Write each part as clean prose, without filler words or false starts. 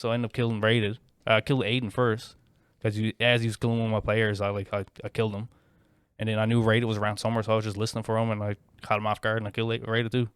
So I ended up killing Raided. I killed Aiden first because as he was killing one of my players, I killed him. And then I knew Raided was around somewhere, so I was just listening for him, and I caught him off guard, and I killed Raided too.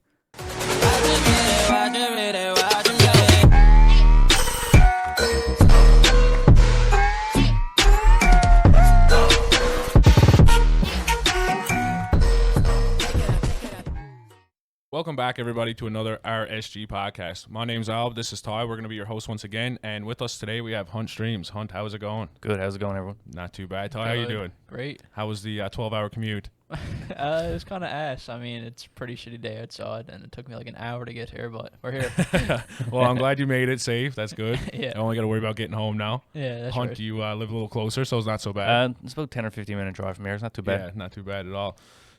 Welcome back, everybody, to another RSG Podcast. My name's Alb. This is Ty. We're going to be your host once again. And with us today, we have Hunt Streams. Hunt, how's it going? Good. How's it going, everyone? Not too bad. Ty, how you doing? Great. How was the 12-hour commute? It was kind of ass. I mean, it's a pretty shitty day outside, and it took me like an hour to get here, but we're here. Well, I'm glad you made it safe. That's good. Yeah. I only got to worry about getting home now. Yeah, that's Hunt, right. you live a little closer, so it's not so bad. It's about 10 or 15 minute drive from here. It's not too bad. Yeah, not too bad at all.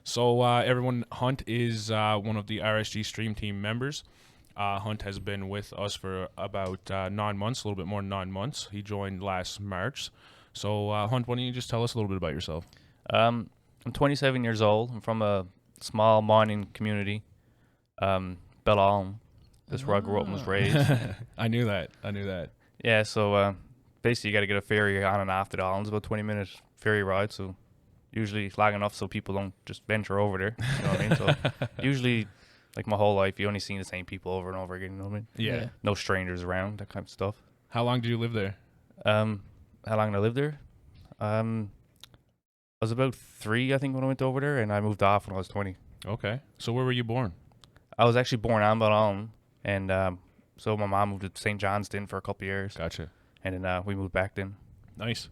So, everyone, Hunt is one of the RSG Stream Team members. Hunt has been with us for about 9 months, a little bit more than 9 months. He joined last March. So, Hunt, why don't you just tell us a little bit about yourself? I'm 27 years old. I'm from a small mining community, Bellalm. That's where I grew up and was raised. I knew that. Yeah, so basically you got to get a ferry on and off the islands, about 20-minute ferry ride, so usually long enough so people don't just venture over there, you know what I mean? So usually, like my whole life, you only see the same people over and over again, you know what I mean? Yeah. No strangers around, that kind of stuff. How long did you live there? How long did I live there? I was about 3, I think, when I went over there, and I moved off when I was 20. Okay. So where were you born? I was actually born on Bellalm, and so my mom moved to St. Johnston for a couple of years. Gotcha. And then we moved back then. Nice.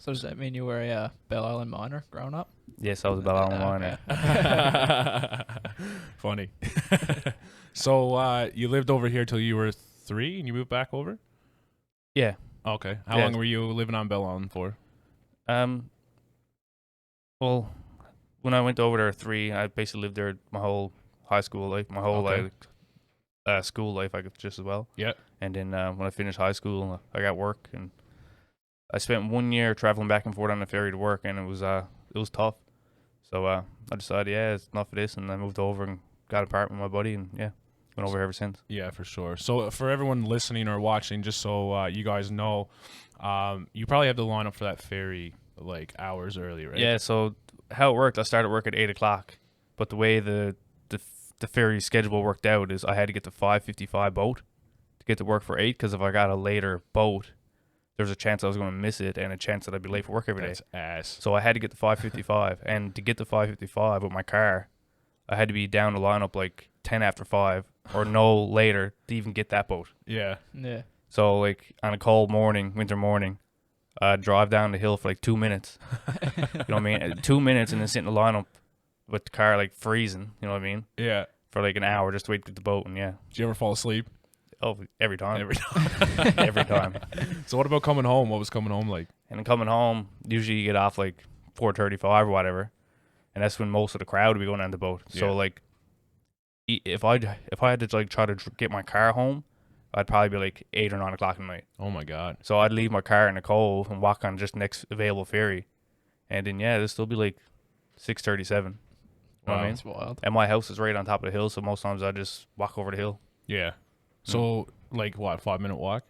So does that mean you were a Belle Island miner growing up? Yes, I was a Bellalm miner. Funny. So you lived over here till you were 3 and you moved back over? Yeah. Okay. How long were you living on Belle Island for? Well, when I went over there at 3, I basically lived there my whole high school life, my whole school life, I could just as well. Yeah. And then when I finished high school, I got work, and I spent 1 year traveling back and forth on the ferry to work, and it was tough. So I decided, it's enough of this, and I moved over and got an apartment with my buddy, and went over ever since. Yeah, for sure. So for everyone listening or watching, just so you guys know, you probably have to line up for that ferry like hours early, right? Yeah. So how it worked, I started work at 8 o'clock, but the way the ferry schedule worked out is I had to get the 5:55 boat to get to work for 8, because if I got a later boat, there's a chance I was going to miss it and a chance that I'd be late for work every day. That's ass. So I had to get the 5:55, and to get the 5:55 with my car, I had to be down the lineup like 10 after 5 or no later to even get that boat. Yeah. Yeah. So like on a cold morning, winter morning, I'd drive down the hill for like 2 minutes. You know what I mean? 2 minutes, and then sit in the lineup with the car like freezing. You know what I mean? Yeah. For like an hour just to wait to get the boat, and Did you ever fall asleep? Oh, every time. Every time. Every time. So what about coming home? What was coming home like? And then coming home, usually you get off like 4:35 or whatever, and that's when most of the crowd would be going on the boat. Yeah. So like, if I had to like try to get my car home, I'd probably be like 8 or 9 o'clock at night. Oh my God. So I'd leave my car in the cove and walk on just next available ferry, and then it'd still be like 6:37. You know what I mean? That's wild. And my house is right on top of the hill, so most times I just walk over the hill. Yeah. So like what? 5-minute walk?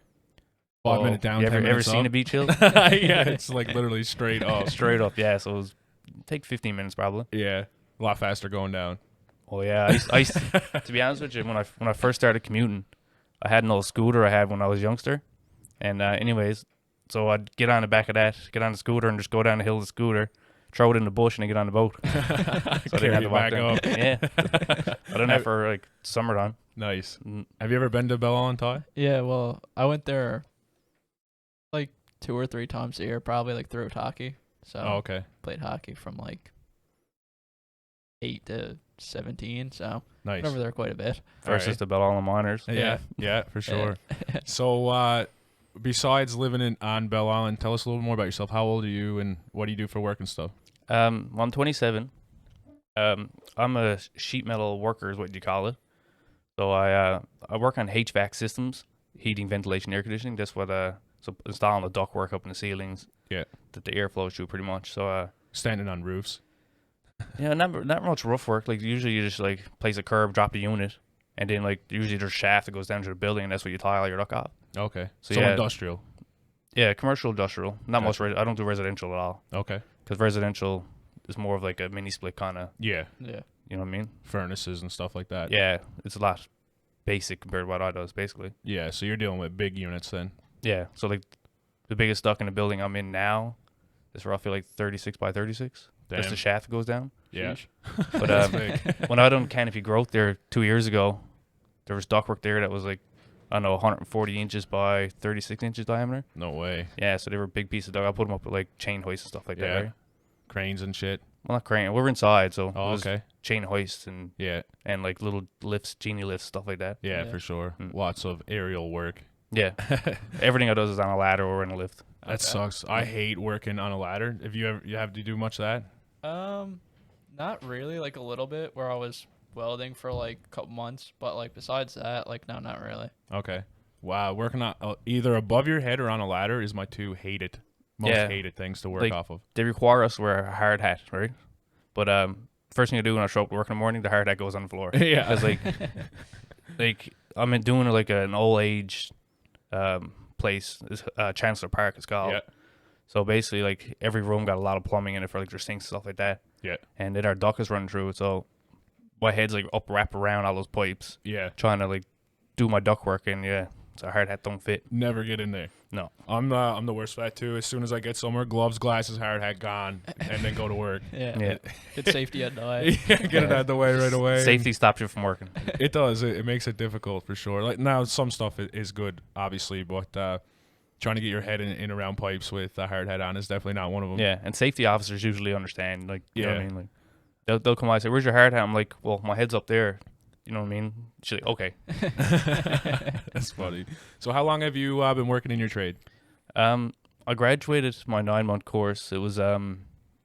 5 minute down. You 10 ever minutes seen up? a beach hill? Yeah, it's like literally straight up. Straight up, yeah. So it was take 15 minutes probably. Yeah, a lot faster going down. Oh yeah, I used to be honest with you, when I first started commuting, I had an old scooter I had when I was a youngster, and anyways, so I'd get on the back of that, get on the scooter, and just go down the hill with the scooter, throw it in the bush, and then get on the boat. So I didn't have to walk back down. up. Yeah, I done that for like summertime. Nice. Mm. Have you ever been to Belle Island, Ty? Yeah, well, I went there like 2 or 3 times a year, probably like through hockey. So Oh, okay. played hockey from like 8 to 17, so Nice. went over there quite a bit. Versus Alright. the Bellalm Miners. Yeah, for sure. So, besides living on Belle Island, tell us a little more about yourself. How old are you, and what do you do for work and stuff? Well, I'm 27. I'm a sheet metal worker, is what you call it. So I work on HVAC systems, heating, ventilation, air conditioning. That's what so installing the ductwork up in the ceilings. Yeah. That the air flows through pretty much. So Standing on roofs. yeah, not much rough work. Like usually you just like place a curb, drop the unit, and then like usually there's a shaft that goes down to the building, and that's what you tile your duct off. Okay. So, So yeah. industrial. Yeah, commercial, industrial. Not much. Gotcha. I don't do residential at all Okay. because residential is more of like a mini split kind of. Yeah. Yeah. You know what I mean? Furnaces and stuff like that. Yeah, it's a lot basic compared to what I does basically. Yeah. So you're dealing with big units then. Yeah, so like the biggest stock in the building I'm in now is roughly like 36 by 36. Damn. Just the shaft that goes down. Yeah. But That's big. when I done canopy growth there 2 years ago, there was ductwork there that was like, I don't know, 140 inches by 36 inches diameter. No way. Yeah, so they were big pieces of duct. I put them up with like chain hoists and stuff like that, Yeah. right? Cranes and shit. Well, not crane. We were inside, so Oh, it was okay. chain hoists and Yeah. like little lifts, genie lifts, stuff like that. Yeah, Yeah. for sure. Mm. Lots of aerial work. Yeah. Everything I does is on a ladder or in a lift. That Okay. sucks. I hate working on a ladder. If you have to do much of that? Not really. Like a little bit, where I was welding for like a couple months, but like besides that, like no, not really. Okay. Wow, working on either above your head or on a ladder is my two most Yeah. hated things to work Like- off of. They require us to wear a hard hat, right? But first thing I do when I show up to work in the morning, the hard hat goes on the floor. Yeah. Because like I'm doing like an old age place, is Chancellor Park it's called. Yeah. So basically, like every room got a lot of plumbing in it for like their sinks and stuff like that. Yeah. And then our duct is running through it, so my head's like wrap around all those pipes, Yeah. trying to like do my duct work, and yeah, so a hard hat don't fit. Never get in there. No. I'm the worst for that too. As soon as I get somewhere, gloves, glasses, hard hat gone, and then go to work. Yeah. Yeah. Good safety at night. Yeah, get it out of the way right away. Safety stops you from working. It does. It makes it difficult for sure. Like now, some stuff is good, obviously, but trying to get your head in around pipes with a hard hat on is definitely not one of them. Yeah, and safety officers usually understand. Like, you know what I Yeah. mean? Like, they'll come out and say, "Where's your hard hat?" I'm like, "Well, my head's up there." You know what I mean? She's like, "Okay." That's funny. So, how long have you been working in your trade? I graduated my 9-month course. It was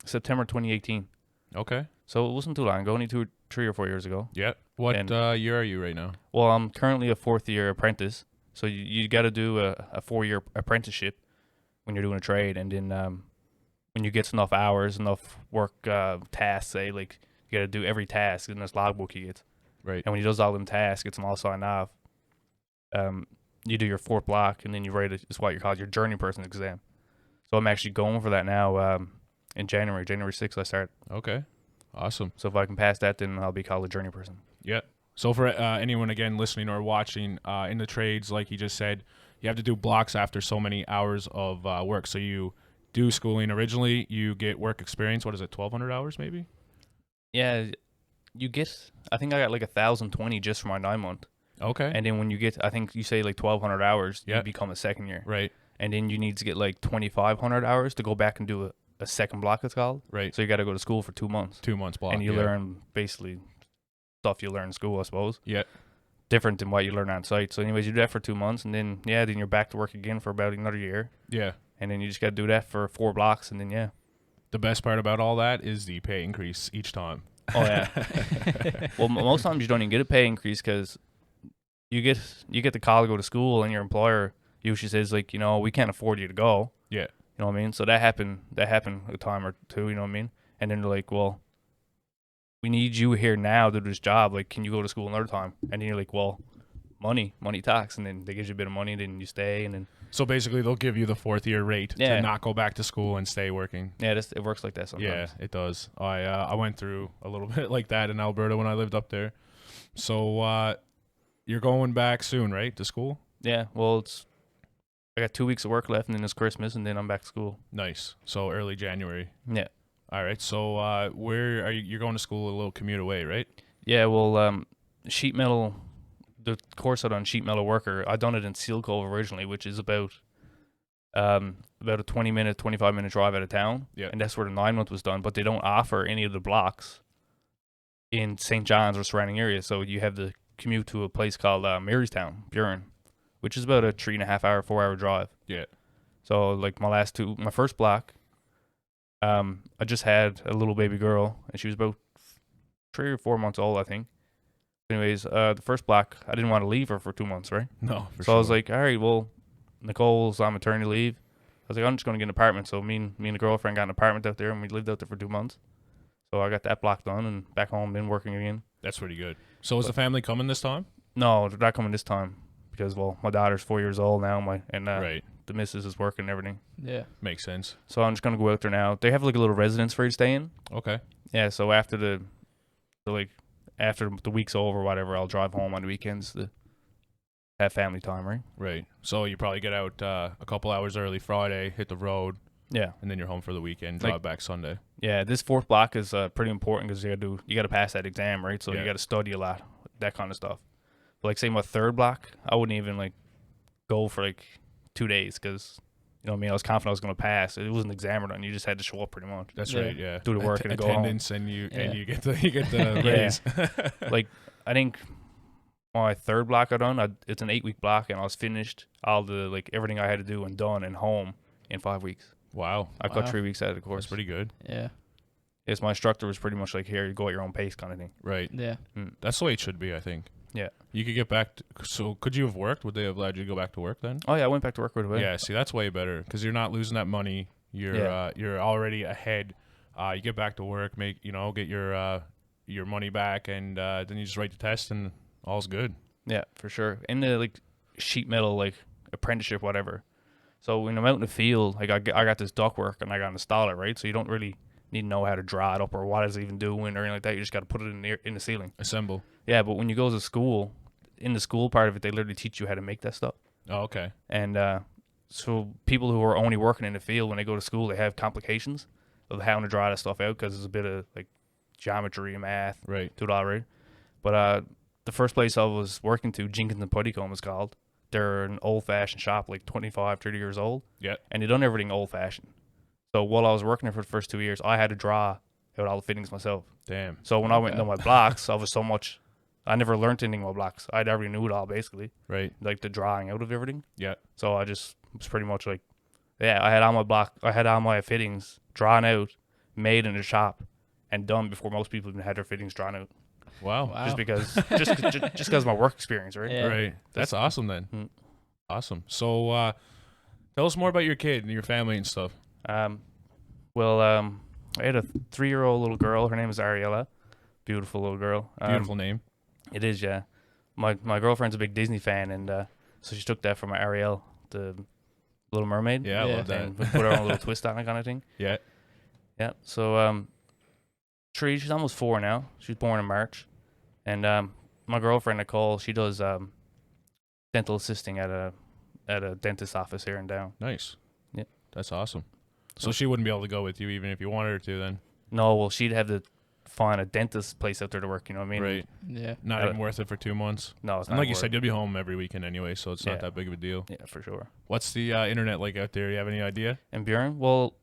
September 2018, Okay. so it wasn't too long ago. Only 3 or 4 years ago. Yeah. What And- year are you right now? Well, I'm currently a 4th-year apprentice, so you got to do a 4-year apprenticeship when you're doing a trade, and then when you get enough hours, enough work tasks, say like you got to do every task in this logbook you get, Right. and when you does all them tasks, gets them all signed off. You do your 4th block, and then you write it's what you call your journey person exam. So I'm actually going for that now. In January 6th, I start. Okay. Awesome. So if I can pass that, then I'll be called a journey person. Yeah. So for anyone again listening or watching in the trades, like he just said, you have to do blocks after so many hours of work. So you do schooling originally, you get work experience. What is it, 1,200 hours maybe? Yeah, you get. I think I got like 1,020 just for my 9-month, Okay. and then when you get, I think you say like 1,200 hours, Yeah. you become a second year, Right. and then you need to get like 2,500 hours to go back and do a second block. It's called. Right. So you got to go to school for 2 months, 2 months block. and you yeah. learn basically stuff you learn in school, I suppose. Yeah. Different than what you learn on site. So anyways, you do that for 2 months, and then then you're back to work again for about another year, Yeah. and then you just got to do that for 4 blocks, and then yeah. The best part about all that is the pay increase each time. Oh yeah. Well, most times you don't even get a pay increase because you get the call to go to school, and your employer usually says like, we can't afford you to go. Yeah. You know what I mean? So that happened a time or two. You know what I mean? And then they're like, well, we need you here now to do this job. Like, can you go to school another time? And then you're like, well, money talks, and then they give you a bit of money, then you stay, and then So basically, they'll give you the 4th year rate Yeah. to not go back to school and stay working. it works like that sometimes. Yeah, it does. I went through a little bit like that in Alberta when I lived up there. So you're going back soon, right, to school? Yeah. Well, I got 2 weeks of work left, and then it's Christmas, and then I'm back to school. Nice. So early January. Yeah. All right. So where are you? You're going to school a little commute away, right? Yeah, well, sheet metal, the course I done sheet metal worker, I done it in Seal Cove originally, which is about a 25-minute drive out of town. Yeah. And that's where the 9-month was done, but they don't offer any of the blocks in St. John's or surrounding areas. So you have to commute to a place called Marystown, Buren, which is about a 3.5-hour, 4-hour drive. Yeah. So like my first block, I just had a little baby girl, and she was about 3 or 4 months old, I think. Anyways, the first block, I didn't want to leave her for 2 months, right? No, for So sure. I was like, all right, well, Nicole's on maternity leave. I was like, I'm just going to get an apartment. So me and the girlfriend got an apartment out there, and we lived out there for 2 months. So I got that block done, and back home, been working again. That's pretty good. So is the family coming this time? No, they're not coming this time. because well, my daughter's 4 years old now, Right. the missus is working and everything. Yeah. Makes sense. So I'm just gonna go out there now. They have like a little residence for you to stay in. Okay. Yeah. So after the week's over, or whatever, I'll drive home on the weekends to have family time, right? Right. So you probably get out a couple hours early Friday, hit the road, Yeah. and then you're home for the weekend. Drive Like- back Sunday. Yeah. This fourth block is pretty important because you got to pass that exam, right? So Yeah. you got to study a lot, that kind of stuff. But like say my third block, I wouldn't even like go for like 2 days because you know what I mean. I was confident I was gonna pass. It wasn't an exam or nothing. You just had to show up pretty much. That's Yeah. right. Yeah. Do the work and go home. attendance, and you Yeah. you get the Yeah. raise. Like I think my third block I done, it's an 8-week block, and I was finished all the like everything I had to do and done and home in 5 weeks. Wow. I cut Wow. 3 weeks out of the course. That's pretty good. Yeah. Yes, my instructor was pretty much like, here, you go at your own pace kind of thing. Right. Yeah. That's the way it should be, I think. Yeah. You could get back. So could you have worked? Would they have allowed you to go back to work then? Oh yeah, I went back to work right away. Yeah. See, that's way better because you're not losing that money. You're already ahead. You get back to work, get your money back, and then you just write the test, and all's good. Yeah, for sure. In the like sheet metal like apprenticeship, whatever. So when I'm out in the field, like I got this ductwork and I got to install it, right? So you don't really need to know how to draw it up or what it's even doing or anything like that. You just got to put it in the ceiling. Assemble. Yeah, but when you go to school, in the school part of it, they literally teach you how to make that stuff. Oh, okay. And so people who are only working in the field, when they go to school, they have complications of how to draw that stuff out because there's a bit of like geometry and math Right. to it already. But the first place I was working to, Jenkins and Puttycombe is called. They're an old-fashioned shop, like 25, 30 years old. Yeah. And they done everything old-fashioned. So while I was working there for the first 2 years, I had to draw out all the fittings myself. Damn. So when I went Okay. into my blocks, I never learned anything in my blocks. I already knew it all, basically, Right. like the drawing out of everything. Yeah. So I just was pretty much like, yeah, I had all my fittings drawn out, made in the shop, and done before most people even had their fittings drawn out. Wow. Wow. Just because of my work experience, right? Yeah. Right. That's awesome then. Mm. Awesome. So tell us more about your kid and your family and stuff. I had a 3-year-old little girl. Her name is Ariella. Beautiful little girl. Beautiful name. It is, yeah. My girlfriend's a big Disney fan, and so she took that from Ariel, the Little Mermaid. Yeah, I Yeah. love that. And put her own little twist on it, kind of thing. Yeah. Yeah. So Tree, she's almost 4 now. She was born in March, and my girlfriend Nicole, she does dental assisting at a dentist's office here in Down. Nice. Yeah. That's awesome. So she wouldn't be able to go with you even if you wanted her to then. No, well, she'd have to find a dentist place out there to work. You know what I mean? Right. Yeah. Not Uh, even worth it for 2 months. No, it's And not. like you worth said, it. you'll be home every weekend anyway, so it's Yeah. not that big of a deal. Yeah, for sure. What's the internet like out there? You have any idea? And Bjorn, well,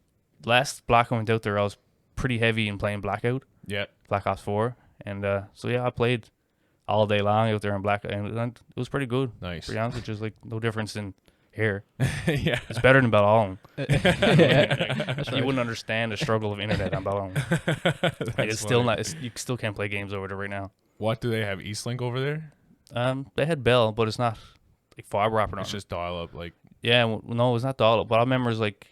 last block I went out there, I was pretty heavy in playing Blackout, Yeah. Black Ops 4, and so yeah, I played all day long out there in Blackout, and it was pretty good. Nice. To be honest, which is like no difference in here. Yeah. It's better than Balong. Yeah. That's You right. wouldn't understand the struggle of internet on Balong. Like, That's it's still funny. not. You still can't play games over there right now. What do they have? Eastlink over there? They had Bell, but it's not like fiber optic. It's just dial up. Like, Yeah, no, it's not dial-up. But I remember it was like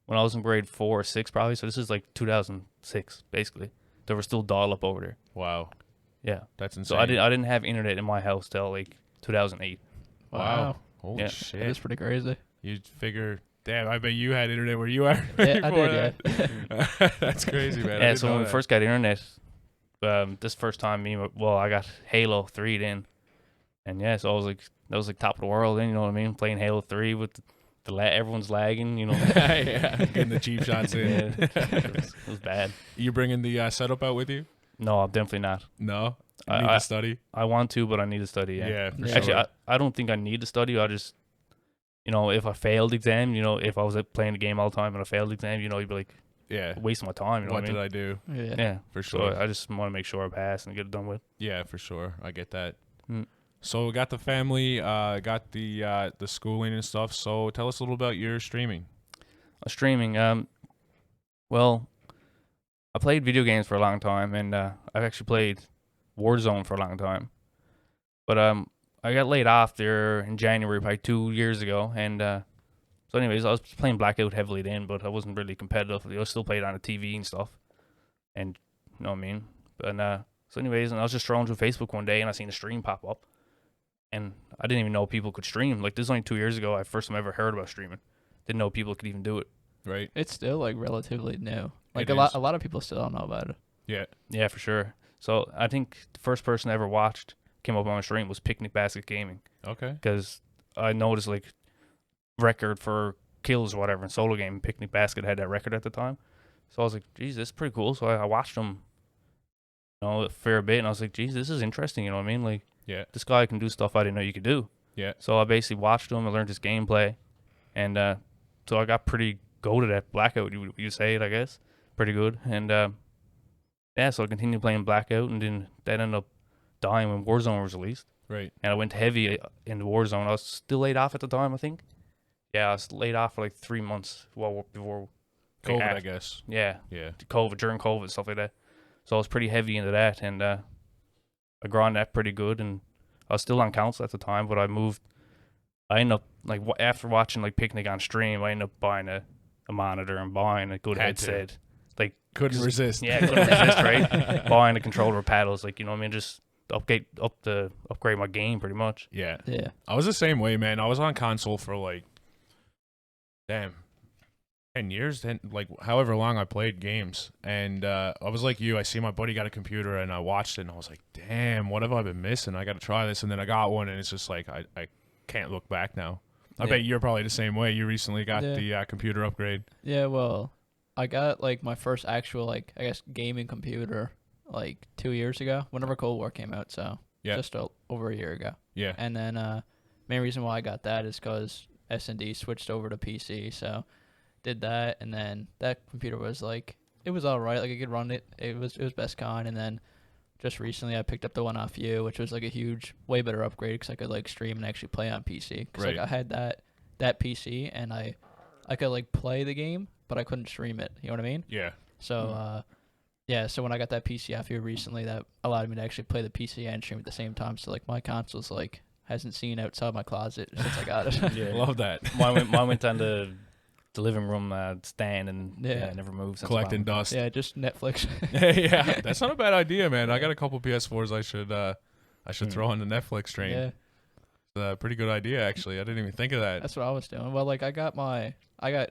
when I was in grade 4 or 6 probably. So this is like 2006 basically. There was still dial-up over there. wow, Yeah. that's So insane. I didn't have internet in my house till like 2008. Wow. Holy Yeah. That shit. is pretty crazy. You figure, damn, I bet you had internet where you are. Yeah, I before did, that. That's crazy, man. I Yeah. didn't So know when we that. first got internet, this first time I got Halo 3 in, and yeah, so that was like top of the world. Then you know what I mean, playing Halo 3 with everyone's lagging. You know. yeah, getting the cheap shots in. Yeah, it was bad. You bringing the setup out with you? No, I'm definitely not. No, you I- need I- to study. I want to, but I need to study. Yeah. For Yeah. sure. Actually, I don't think I need to study. I just, if I failed exam, if I was playing the game all the time and I failed exam, you'd be like yeah. wasting my time. You know What what I did mean? I do? Yeah. Yeah, For so sure. I just want to make sure I pass and get it done with. Yeah, for sure. I get that. Mm. So we got the family, got the schooling and stuff. So tell us a little about your streaming. Streaming. Well, I played video games for a long time, and I've actually played Warzone for a long time. But I got laid off there in January, probably 2 years ago, and so anyways, I was playing Blackout heavily then, but I wasn't really competitive. I still played on the TV and stuff, and you know what I mean. And so anyways, and I was just scrolling through Facebook one day, and I seen a stream pop up, and I didn't even know people could stream. Like, this is only 2 years ago I first time ever heard about streaming. Didn't know people could even do it. Right. It's still like relatively new. Like It a is. lot of people still don't know about it. Yeah. Yeah, for sure. So I think the first person I ever watched came up on my stream was Picnic Basket Gaming, Okay. because I noticed like record for kills or whatever in solo game. Picnic Basket had that record at the time, so I was like, "Geez, this is pretty cool." So I watched him, a fair bit, and I was like, "Geez, this is interesting." You know what I mean? Like, Yeah. this guy can do stuff I didn't know you could do. Yeah. So I basically watched him. I learned his gameplay, and so I got pretty goated at Blackout. You say it, I guess, pretty good. And yeah, so I continued playing Blackout, and then that ended up dying when Warzone was released. Right. And I went heavy into Warzone. I was still laid off at the time, I think. Yeah, I was laid off for like 3 months before COVID, like, I guess. Yeah, Yeah. during COVID, stuff like that. So I was pretty heavy into that, and I grind that pretty good. And I was still on council at the time, but I ended up, like, after watching like Picnic on stream, I ended up buying a monitor and buying a good Had to. headset. Like, Couldn't resist. yeah, couldn't resist, right? Buying a controller, paddles, like, you know what I mean? Just upgrade my game pretty much. Yeah. Yeah. I was the same way, man. I was on console for like, 10 years, then like however long I played games. And I was like you, I see my buddy got a computer and I watched it and I was like, damn, what have I been missing? I got to try this. And then I got one and it's just like, I can't look back now. I Yeah. bet you're probably the same way. You recently got Yeah. the computer upgrade. Yeah, well, I got like my first actual, like, I guess gaming computer like 2 years ago, whenever Cold War came out, so Yeah. just over a year ago. Yeah. And then main reason why I got that is because S&D switched over to PC, so did that, and then that computer was like, it was all right, like I could run it. It was best con, and then just recently I picked up the one off you, which was like a huge, way better upgrade because I could like stream and actually play on PC. Because Right. like I had that PC and I could like play the game, but I couldn't stream it. You know what I mean? Yeah. So yeah, so when I got that PC off you recently, that allowed me to actually play the PC and stream at the same time. So like my console's like hasn't seen outside my closet since I got it. Yeah. Love that. Mine went on the living room stand, and Yeah. never moved since. Collecting about. dust. Yeah, just Netflix. Yeah, that's not a bad idea, man. I got a couple PS4s I should throw on the Netflix train. Yeah, It's a pretty good idea, actually. I didn't even think of that. that's what I was doing. Well, like I got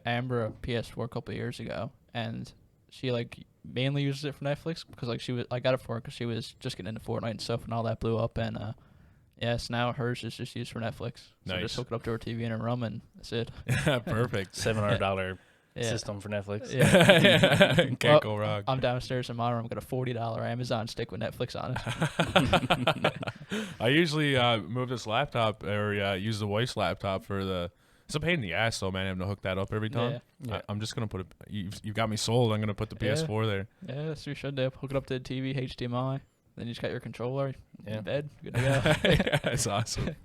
Amber a PS4 a couple of years ago, and she like mainly uses it for Netflix because like I got it for her because she was just getting into Fortnite and stuff, and all that blew up, and yes, now hers is just used for Netflix. So Nice. just hook it up to her TV in her room, and that's it. Perfect. $700 Yeah. system for Netflix. Yeah. Can't Well, go wrong. I'm downstairs in my room. Got a $40 Amazon stick with Netflix on it. I usually move this laptop or use the wife's laptop for the. It's a pain in the ass though, man. Having to hook that up every time. Yeah. I'm just gonna put it. You've got me sold. I'm gonna put the Yeah. PS4 there. Yeah, that's what you should do. Hook it up to the TV, HDMI. Then you just got your controller Yeah. in bed. Good to go. Yeah, that's awesome.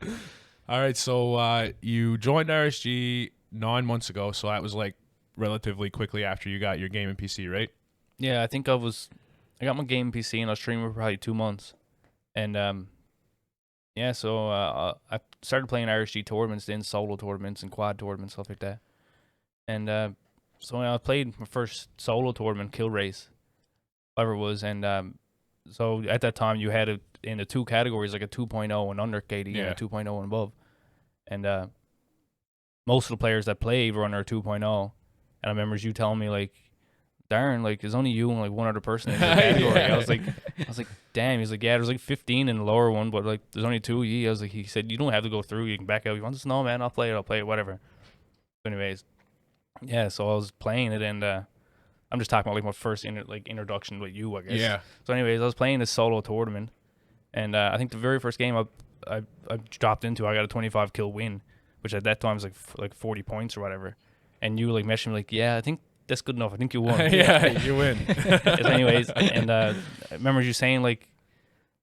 All right, so you joined RSG 9 months ago, so that was like relatively quickly after you got your gaming PC, right? Yeah, I think I got my game PC and I was streaming for probably 2 months, and yeah, so I started playing RSG tournaments, then solo tournaments and quad tournaments, stuff like that. And so when I played my first solo tournament, Kill Race, whatever it was, and so at that time you had it in the two categories, like a 2.0 and under KD Yeah. and a 2.0 and above, and most of the players that played were under a 2.0, and I remember you telling me like, Darren, like, there's only you and like one other person in the category. Yeah. I was like, damn. He's like, yeah, there's like 15 in the lower one, but like, there's only 2 of you. I was like, he said, you don't have to go through. You can back out. You want this? No, man, I'll play it, whatever. So anyways, yeah, so I was playing it, and I'm just talking about like my first introduction with you, I guess. Yeah. So anyways, I was playing this solo tournament, and I think the very first game I dropped into, I got a 25 kill win, which at that time was like 40 points or whatever. And you like messaged me like, yeah, I think that's good enough. I think you won. Yeah, you win. Anyways, and I remember you saying like,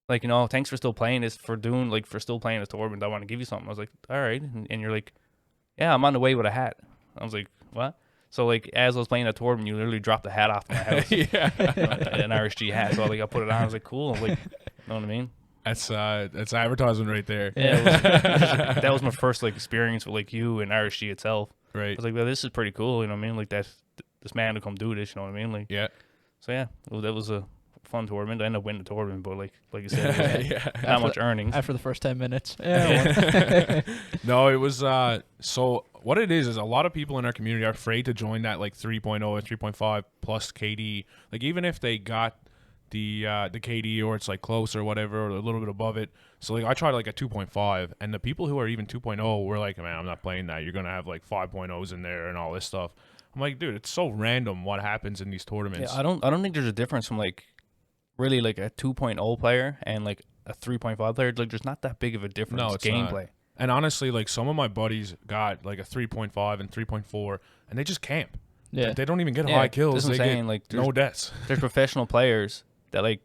thanks for still playing this, for still playing this tournament. I want to give you something. I was like, all right. And you're like, yeah, I'm on the way with a hat. I was like, what? So like, as I was playing that tournament, you literally dropped the hat off my house. Yeah. An RSG hat. So I put it on. I was like, cool. I'm like, you know what I mean? That's advertisement right there. Yeah, that was my first like experience with like you and RSG itself. I Right. was like, well, this is pretty cool. You know what I mean? Like this man to come do this. You know what I mean? Like, Yeah. so yeah, that was a fun tournament. I ended up winning the tournament, but like you said, it was not much earnings. After the first 10 minutes. Yeah. No, it was so what it is a lot of people in our community are afraid to join that like 3.0 or 3.5 plus KD. Like even if they got the KD or it's like close or whatever or a little bit above it. So like I tried like a 2.5 and the people who are even 2.0 were like, man, I'm not playing that. You're going to have like 5.0s in there and all this stuff. I'm like, dude, it's so random what happens in these tournaments. Yeah, I don't think there's a difference from like really like a 2.0 player and like a 3.5 player. Like there's not that big of a difference. No, it's gameplay. not. And honestly, like some of my buddies got like a 3.5 and 3.4 and they just camp. Yeah. They don't even get high kills. That's what I'm They saying. get Like no deaths. there's professional players that like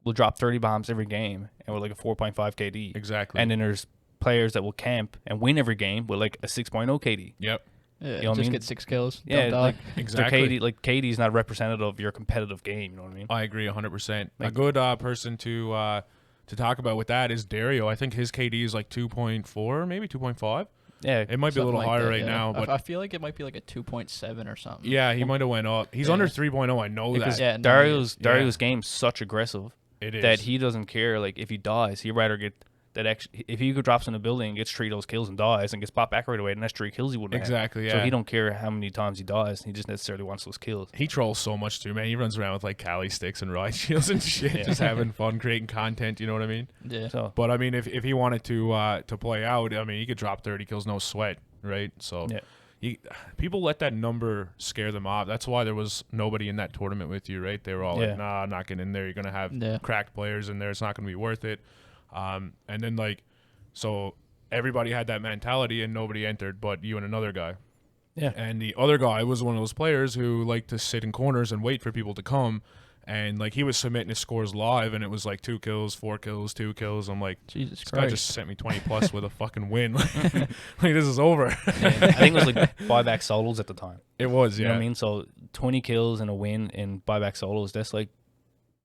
will drop 30 bombs every game and with like a 4.5 KD. Exactly. And then there's players that will camp and win every game with like a 6.0 KD. Yep. Yeah, You know what I just mean? get 6 kills. Yeah, Don't die. like Exactly. KD, like KD's not representative of your competitive game. You know what I mean? I agree 100%. Like- A good person to talk about with that is Dario. I think his KD is like 2.4, maybe 2.5. Yeah, It might be a Something little like higher that, right yeah. now, but I feel like it might be like a 2.7 or something. yeah, he might have went up. He's Yeah. under 3.0. I know because that. Yeah, no, Dario's yeah. game's such aggressive It is. that he doesn't care. Like if he dies, he'd rather get that extra. If he drops in a building and gets 3 of those kills and dies and gets popped back right away, then that's 3 kills he wouldn't have. Exactly, So yeah. he don't care how many times he dies. He just necessarily wants those kills. He trolls so much too, man. He runs around with like Cali sticks and riot shields and shit, Yeah. just having fun, creating content. You know what I mean? Yeah. So But I mean, if he wanted to play out, I mean, he could drop 30 kills, no sweat, right? So yeah, people let that number scare them off. That's why there was nobody in that tournament with you, right? They were all Yeah. like, nah, I'm not getting in there. You're gonna have Yeah. cracked players in there. It's not gonna be worth it. And then like, so everybody had that mentality and nobody entered but you and another guy. yeah. And the other guy was one of those players who liked to sit in corners and wait for people to come. And like he was submitting his scores live, and it was like 2 kills, 4 kills, 2 kills. I'm like, Jesus this guy Christ. just sent me 20 plus with a fucking win. Like this is over. Yeah. I think it was like buyback solos at the time. It was, You yeah. know what I mean? So 20 kills and a win in buyback solos, that's like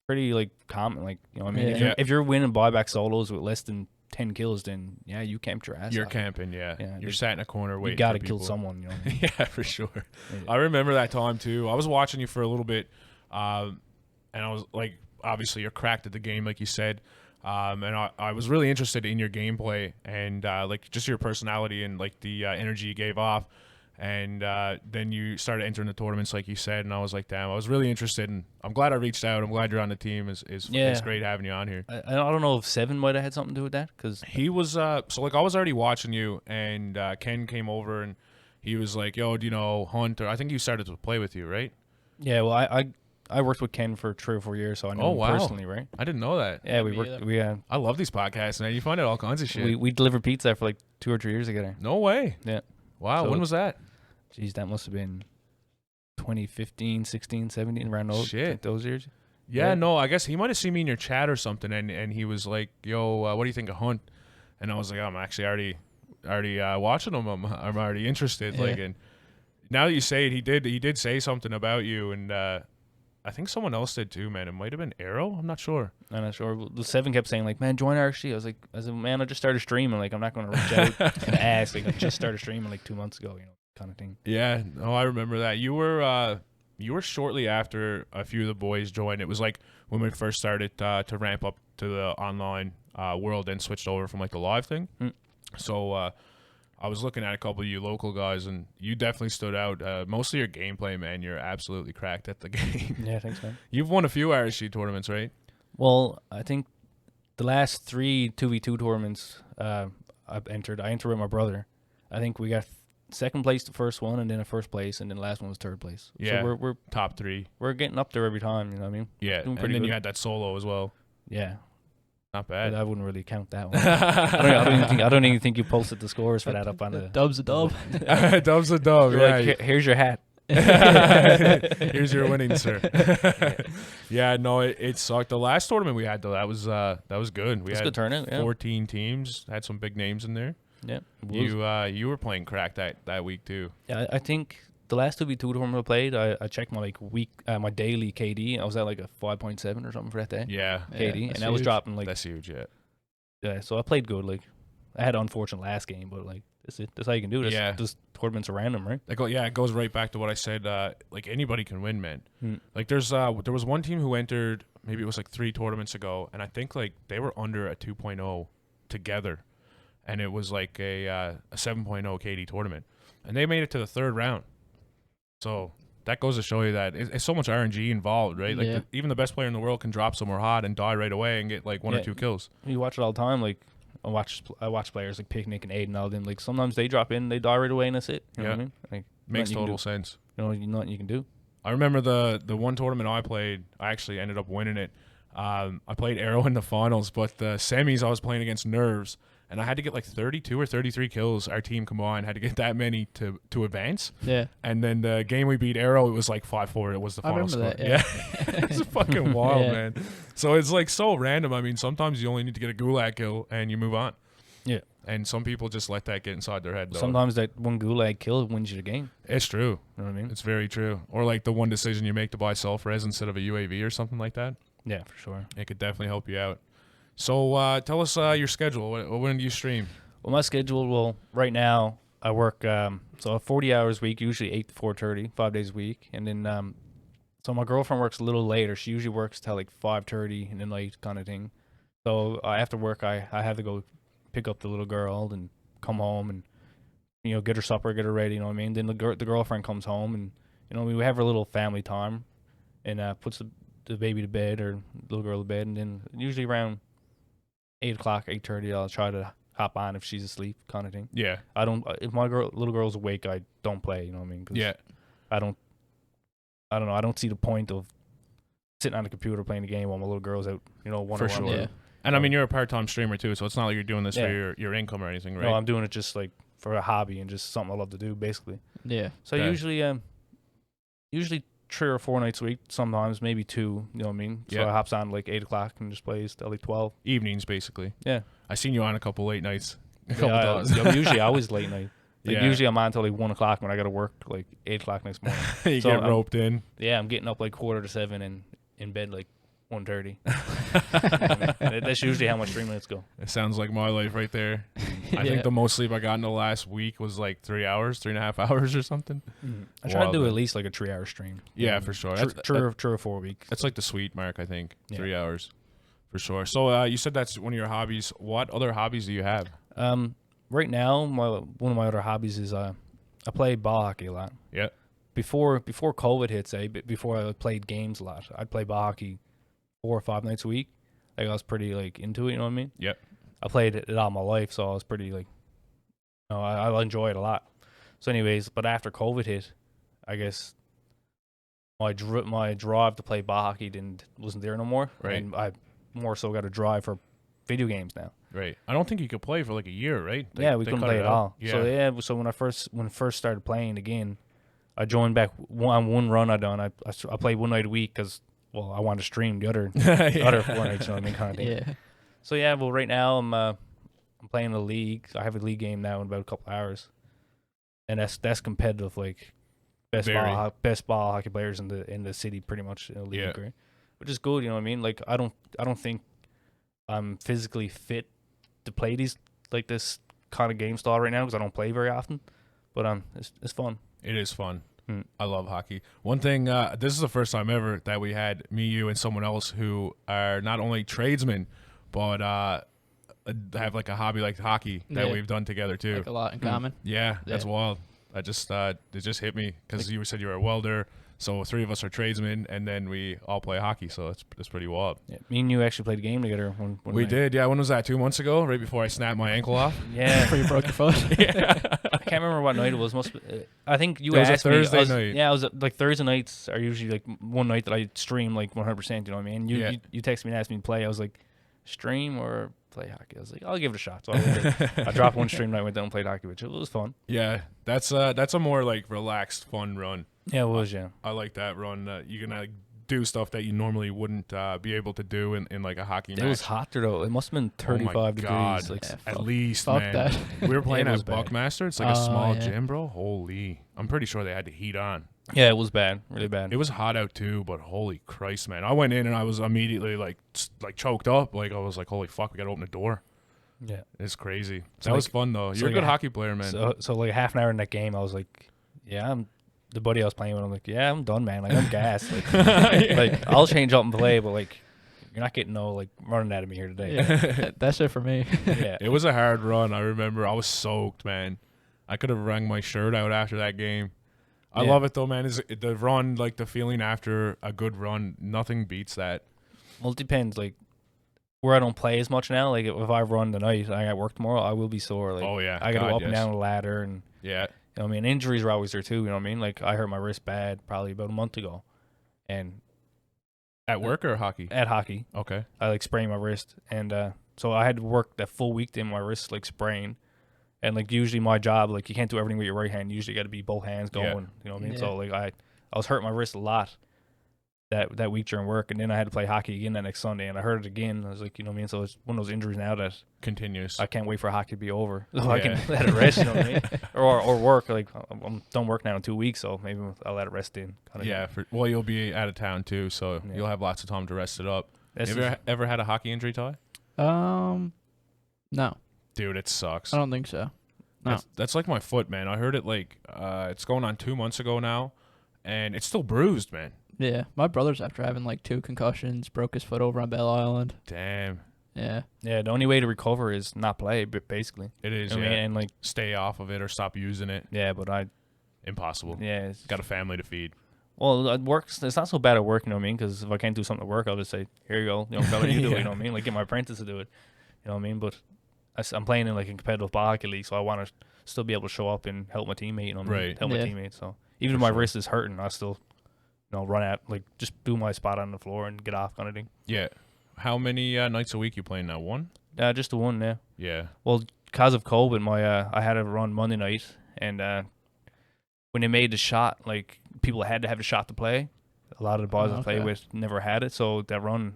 pretty like common. Like, you know what I mean? Yeah. If you're winning buyback solos with less than 10 kills, then yeah, you camped your ass You're off. camping, yeah. Yeah, You're they- sat in a corner waiting. You got to for kill people. someone, you know. Yeah, for sure. Yeah. I remember that time too. I was watching you for a little bit, and I was like, obviously you're cracked at the game, like you said. And I was really interested in your gameplay and like just your personality and like the energy you gave off. And then you started entering the tournaments, like you said, and I was like, damn, I was really interested. And I'm glad I reached out. I'm glad you're on the team. It's Yeah. great having you on here. I don't know if Seven might have had something to do with that, because He was so like I was already watching you, and Ken came over and he was like, "Yo, do you know Hunt?" Or I think you started to play with you, right? yeah, well, I worked with Ken for 3 or 4 years, so I know Oh, him wow. personally, right? I didn't know that. Yeah, we me worked. either. I love these podcasts, man. You find out all kinds of shit. We delivered pizza for like 2 or 3 years together. No way. Yeah. Wow. So- When was that? Jeez, that must have been 2015, 16, 17, around Shit. those years. Yeah, Yeah. no, I guess he might have seen me in your chat or something, and he was like, "Yo, what do you think of Hunt?" And I was like, "I'm actually already watching him. I'm already interested." Yeah. Like, and now that you say it, he did say something about you, and I think someone else did too, man. It might have been Arrow. I'm not sure. I'm not sure. The Seven kept saying like, "Man, join RSG." I was like, "Man, I just started streaming. Like, I'm not going to reach out and ask. Like, I just started streaming like 2 months ago, you know, kind of thing." Yeah, no, I remember that. You were shortly after a few of the boys joined. It was like when we first started to ramp up to the online world and switched over from like the live thing. Mm. So I was looking at a couple of you local guys, and you definitely stood out. Most of your gameplay, man, you're absolutely cracked at the game. Yeah, thanks, man. You've won a few RSG tournaments, right? Well, I think the last 3 2v2 tournaments I entered with my brother. I think we got second place the first one, and then a first place, and then the last one was third place. Yeah. So Top 3. we're getting up there every time, you know what I mean? Yeah, Doing and pretty then you good. had that solo as well. Yeah. Not But bad. I wouldn't really count that one. I don't even think you posted the scores for that up on the Dub's a dub. Dub's a dub. You're Yeah, like, here's your hat. here's your winning, sir. Yeah, no, it sucked. The last tournament we had though, that was good. We It's a had good turnout, yeah. 14 teams, had some big names in there. Yeah. You were playing crack that week too. Yeah, I think the last 2v2 tournament I played, I checked my my daily KD. I was at like a 5.7 or something for that day. Yeah, KD, that's and I was huge. dropping like that's huge. Yeah, yeah. So I played good. Like I had an unfortunate last game, but like That's it. That's how you can do it. Yeah. Just tournaments are random, right? It goes right back to what I said. Like anybody can win, man. Mm. Like there was one team who entered, maybe it was like 3 tournaments ago, and I think like they were under a 2.0 together, and it was like a 7.0 KD tournament, and they made it to the 3rd round. So that goes to show you that it's so much RNG involved, right? Like even the best player in the world can drop somewhere hot and die right away and get like 1 or 2 kills. You watch it all the time. Like I watch players like Picnic and Aiden, all them. Like sometimes they drop in, they die right away, and that's it. You know what I mean? Like Makes total sense. You know, nothing you can do. I remember the one tournament I played. I actually ended up winning it. I played Arrow in the finals, but the semis I was playing against Nerves, and I had to get like 32 or 33 kills. Our team combined had to get that many to advance. Yeah. And then the game we beat Arrow, it was like 5-4. It was the final score. That, yeah. It's fucking wild, Yeah. man. So it's like so random. I mean, sometimes you only need to get a gulag kill and you move on. Yeah. And some people just let that get inside their head, though. Sometimes that one gulag kill wins you the game. It's true. You know what I mean? It's very true. Or like the one decision you make to buy self-res instead of a UAV or something like that. Yeah, for sure. It could definitely help you out. So tell us your schedule. When do you stream? Well, my schedule, well, right now I work so 40 hours a week, usually 8 to 4:30, 5 days a week. And then so my girlfriend works a little later. She usually works till like 5:30 and then late kind of thing. So after work I have to go pick up the little girl and come home and, you know, get her supper, get her ready, you know what I mean? Then the girlfriend comes home and, you know, we have our little family time and puts the baby to bed or little girl to bed. And then usually around 8 o'clock, 8:30, I'll try to hop on if she's asleep kind of thing. Yeah. I don't, if my little girl's awake, I don't play, you know what I mean? 'Cause Yeah. I don't know. I don't see the point of sitting on the computer playing the game while my little girl's out, you know, For one-on-one. sure. Yeah. And I mean, you're a part-time streamer too, so it's not like you're doing this Yeah. for your income or anything, right? No, I'm doing it just like for a hobby and just something I love to do, basically. Yeah. So Okay. usually 3 or 4 nights a week, sometimes maybe 2, you know what I mean? So Yeah. I hops on like 8 o'clock and just plays till like 12. Evenings, basically. Yeah. I seen you on a couple late nights. A Yeah, couple times. I'm usually always late night. Like Yeah. usually I'm on till like 1 o'clock when I got to work like 8 o'clock next morning. You So get roped in. Yeah, I'm getting up like 6:45 and in bed like 1:30. That's usually how my stream minutes go. It sounds like my life right there. I Yeah. think the most sleep I got in the last week was like 3 hours, 3.5 hours or something. I try to Wild, do man. at least like a 3-hour stream. Yeah, for sure. True or 4 weeks. That's like the sweet mark, I think. Yeah. 3 hours. For sure. So you said that's one of your hobbies. What other hobbies do you have? Right now, one of my other hobbies is I play ball hockey a lot. Yeah. Before COVID hit, before I played games a lot, I'd play ball hockey 4 or 5 nights a week. Like I was pretty like into it, you know what I mean? Yep. I played it all my life, so I was pretty like, you know, I enjoy it a lot. So, anyways, but after COVID hit, I guess my drive to play ball hockey wasn't there no more. Right. And I more so got a drive for video games now. Right. I don't think you could play for like a year, right? Yeah, we couldn't cut play it at out. all. Yeah. So yeah, so when I first started playing again, I joined back on one run I done. I played one night a week because I wanted to stream the other Yeah. other 4 nights. You know what I mean, kind of thing. Yeah. So yeah, well right now I'm playing a league. I have a league game now in about a couple hours, and that's competitive. Like best Very. ball hockey players in the city, pretty much in the league, Yeah. right? Which is good. You know what I mean? Like I don't think I'm physically fit to play this kind of game style right now because I don't play very often. But it's fun. It is fun. Mm. I love hockey. One thing, this is the first time ever that we had me, you, and someone else who are not only tradesmen, but have like a hobby like hockey that Yeah. we've done together too. Like a lot in common. Yeah, that's Yeah. wild. I just it just hit me because you said you were a welder. So 3 of us are tradesmen, and then we all play hockey. So it's pretty wild. Yeah, me and you actually played a game together. One We night. did, yeah. When was that? 2 months ago, right before I snapped my ankle off. Yeah, Before you broke your foot. I can't remember what night it was. I think you It was a asked Thursday me. night. Yeah, it was like Thursday nights are usually like one night that I stream like 100%. You know what I mean? Yeah. You texted me and asked me to play. I was like, stream or play hockey. I was like, I'll give it a shot. So I dropped one stream night, went down and played hockey, which it was fun. Yeah, that's a more like relaxed, fun run. Yeah, it was. Yeah. I like that run. You can do stuff that you normally wouldn't be able to do in like a hockey match. It was hot there though. It must have been 35 Oh my degrees. God. Like, Yeah, At fuck- least, fuck man. that. We were playing It was at bad. Buckmaster. It's like a Oh, small yeah. gym, bro. Holy. I'm pretty sure they had to heat on. yeah, it was bad. Really bad. It was hot out too, but holy Christ, man. I went in and I was immediately like choked up. Like I was like, holy fuck, we got to open the door. Yeah. It's crazy. So That was like- fun though. so You're a like good hockey player, man. So like half an hour in that game, I was like, yeah, the buddy I was playing with, I'm like, yeah, I'm done, man. Like, I'm gassed. Like, like, I'll change up and play, but like, you're not getting no like running at me here today. Yeah, that's it for me. Yeah. It was a hard run. I remember I was soaked, man. I could have wrung my shirt out after that game. I Yeah. love it though, man. Is the run, like the feeling after a good run, nothing beats that. Well, it depends. Like, where I don't play as much now, like if I run tonight and I got work tomorrow, I will be sore. Like, Oh yeah, I got to go God, up and yes. down the ladder, and Yeah, you know what I mean, injuries are always there too. You know what I mean? Like, I hurt my wrist bad probably about a month ago, and at work or hockey? at hockey, Okay. I like sprained my wrist, and so I had to work that full week. Then my wrist like sprained, and like usually my job, like you can't do everything with your right hand. You usually got to be both hands going. Yeah. You know what I mean? Yeah. So like I was hurting my wrist a lot that week during work, and then I had to play hockey again that next Sunday, and I hurt it again. I was like, you know what I mean? So it's one of those injuries now that Continues. I can't wait for hockey to be over so I can Yeah. let it rest. You know what I mean? Or work. Like I'm done work now in 2 weeks, so maybe I'll let it rest in. Kinda Yeah. Well, you'll be out of town too, so Yeah. you'll have lots of time to rest it up. That's Have you ever had a hockey injury, Ty? No, Dude, it sucks. I don't think so. No. That's like my foot, man. I heard it like it's going on 2 months ago now, and it's still bruised, man. Yeah, my brother's after having like 2 concussions, broke his foot over on Bell Island. Damn. Yeah, yeah. The only way to recover is not play, but basically. It is, I yeah. mean, and like Stay off of it or stop using it. yeah, but Impossible. yeah. Got a family to feed. Well, it works. It's not so bad at work, you know what I mean? Because if I can't do something at work, I'll just say, "Here you go, young fella, you do it." You know what I mean? Like get my apprentice to do it. You know what I mean? But I'm playing in like a competitive ball hockey league, so I want to still be able to show up and help my teammate. You know what I mean? Right. Help my Yeah. teammate. So even For if my sure. wrist is hurting, I still, run at like just do my spot on the floor and get off kind of thing. Yeah. How many nights a week you playing now? One? Just the one, yeah. Yeah. Well, because of COVID, I had to run Monday night, and when they made the shot, like people had to have the shot to play. A lot of the boys I play okay. with never had it, so the run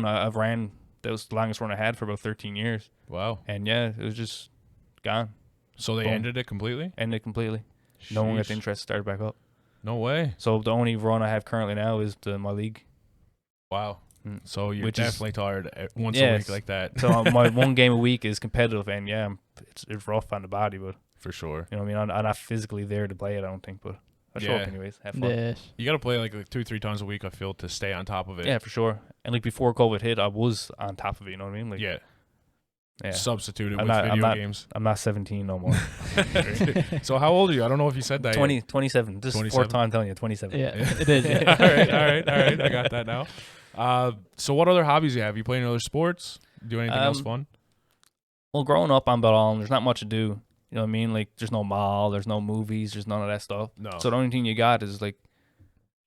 I've ran, that was the longest run I had for about 13 years, Wow. and yeah, it was just gone, So they Boom. ended it completely? ended completely. No one got the Sheesh. interest, started back up. No way. So the only run I have currently now is my league. Wow. Mm. So you're Which is- definitely tired once a Yes. week like that. So my one game a week is competitive, and yeah, it's rough on the body, but For sure. you know what I mean. I'm not physically there to play it, I don't think, but I show up Yeah. anyways, have fun. yes. You got to play like 2-3 times a week, I feel, to stay on top of it. Yeah, for sure. And like before COVID hit, I was on top of it. You know what I mean? Like, Yeah. yeah. Substitute it I'm with not- video I'm not- games. I'm not 17 no more. So how old are you? I don't know if you said that 27. This is 27? fourth time telling you, 27. Yeah, Yeah. it is. yet. Yeah. all right. I got that now. So what other hobbies you have? You play any other sports? Do anything else fun? Well, growing up on Bell Island, there's not much to do. You know what I mean? Like, there's no mall, there's no movies, there's none of that stuff. No. So the only thing you got is like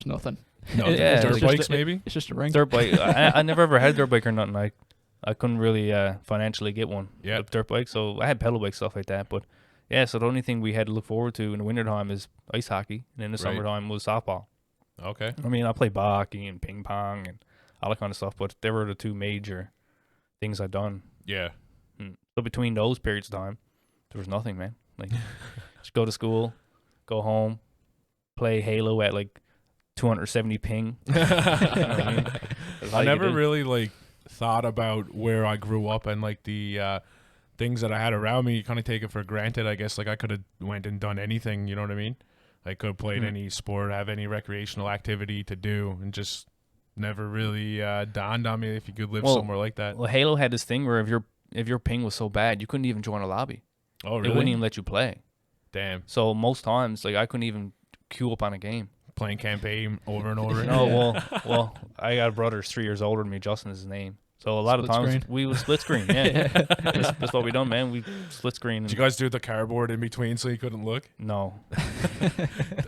It's nothing. No, Yeah, dirt it's bikes just maybe? It's just a ring. dirt bike. I never ever had a dirt bike or nothing. I couldn't really financially get one. Yeah. A dirt bike. So I had pedal bike stuff like that. But yeah, so the only thing we had to look forward to in the wintertime is ice hockey, and in the Right. summertime was softball. Okay. I mean, I play ball hockey and ping pong and all that kind of stuff, but they were the two major things I've done. Yeah. So between those periods of time, there was nothing, man. Like, just go to school, go home, play Halo at like 270 ping. You know what I mean? That's all I you never could do. really like thought about where I grew up and like the things that I had around me. You kind of take it for granted, I guess. Like I could have went and done anything, you know what I mean? I could have played Mhm. any sport, have any recreational activity to do, and just never really dawned on me if you could live Well, somewhere like that. Well, Halo had this thing where if your ping was so bad, you couldn't even join a lobby. Oh, It really? wouldn't even let you play. Damn. So most times, like I couldn't even queue up on a game. Playing campaign over and over. No, well, I got a brother who's 3 years older than me. Justin is his name. So a lot of Split times screen. we would split screen. Yeah, that's what we done, man. We split screen. Did you guys do the cardboard in between so you couldn't look? No.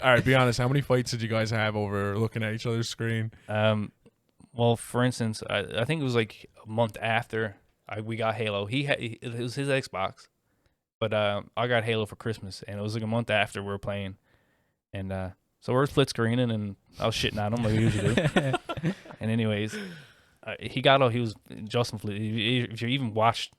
All right, be honest. How many fights did you guys have over looking at each other's screen? Well, for instance, I think it was like a month after we got Halo. It was his Xbox, but I got Halo for Christmas, and it was like a month after we were playing, and so we're split screening, and I was shitting on him like we usually do. And anyways, he was Justin. If you even watched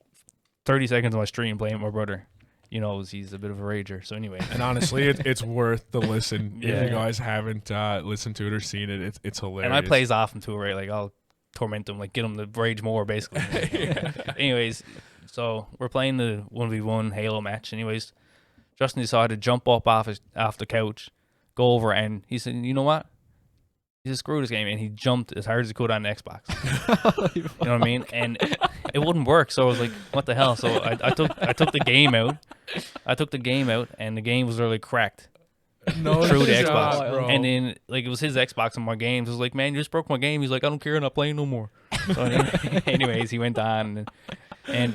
30 seconds of my stream playing with my brother, you know he's a bit of a rager. So anyway, And honestly, it's worth the listen. Yeah. If you guys haven't listened to it or seen it, it's hilarious. and I plays off him too, right? Like I'll torment him, like get him to rage more, basically. Anyways, So we're playing the 1v1 Halo match. Anyways, Justin decided to jump up off the couch, go over, and he said, "You know what? He said, screw this game," and he jumped as hard as he could on the Xbox. You know what I mean? And it wouldn't work. So I was like, "What the hell?" So I took the game out. I took the game out, and the game was literally cracked. No Through the shot, Xbox, bro. and then like it was his Xbox on my games. I was like, "Man, you just broke my game." He's like, "I don't care, I'm not playing no more." So anyways, he went on, and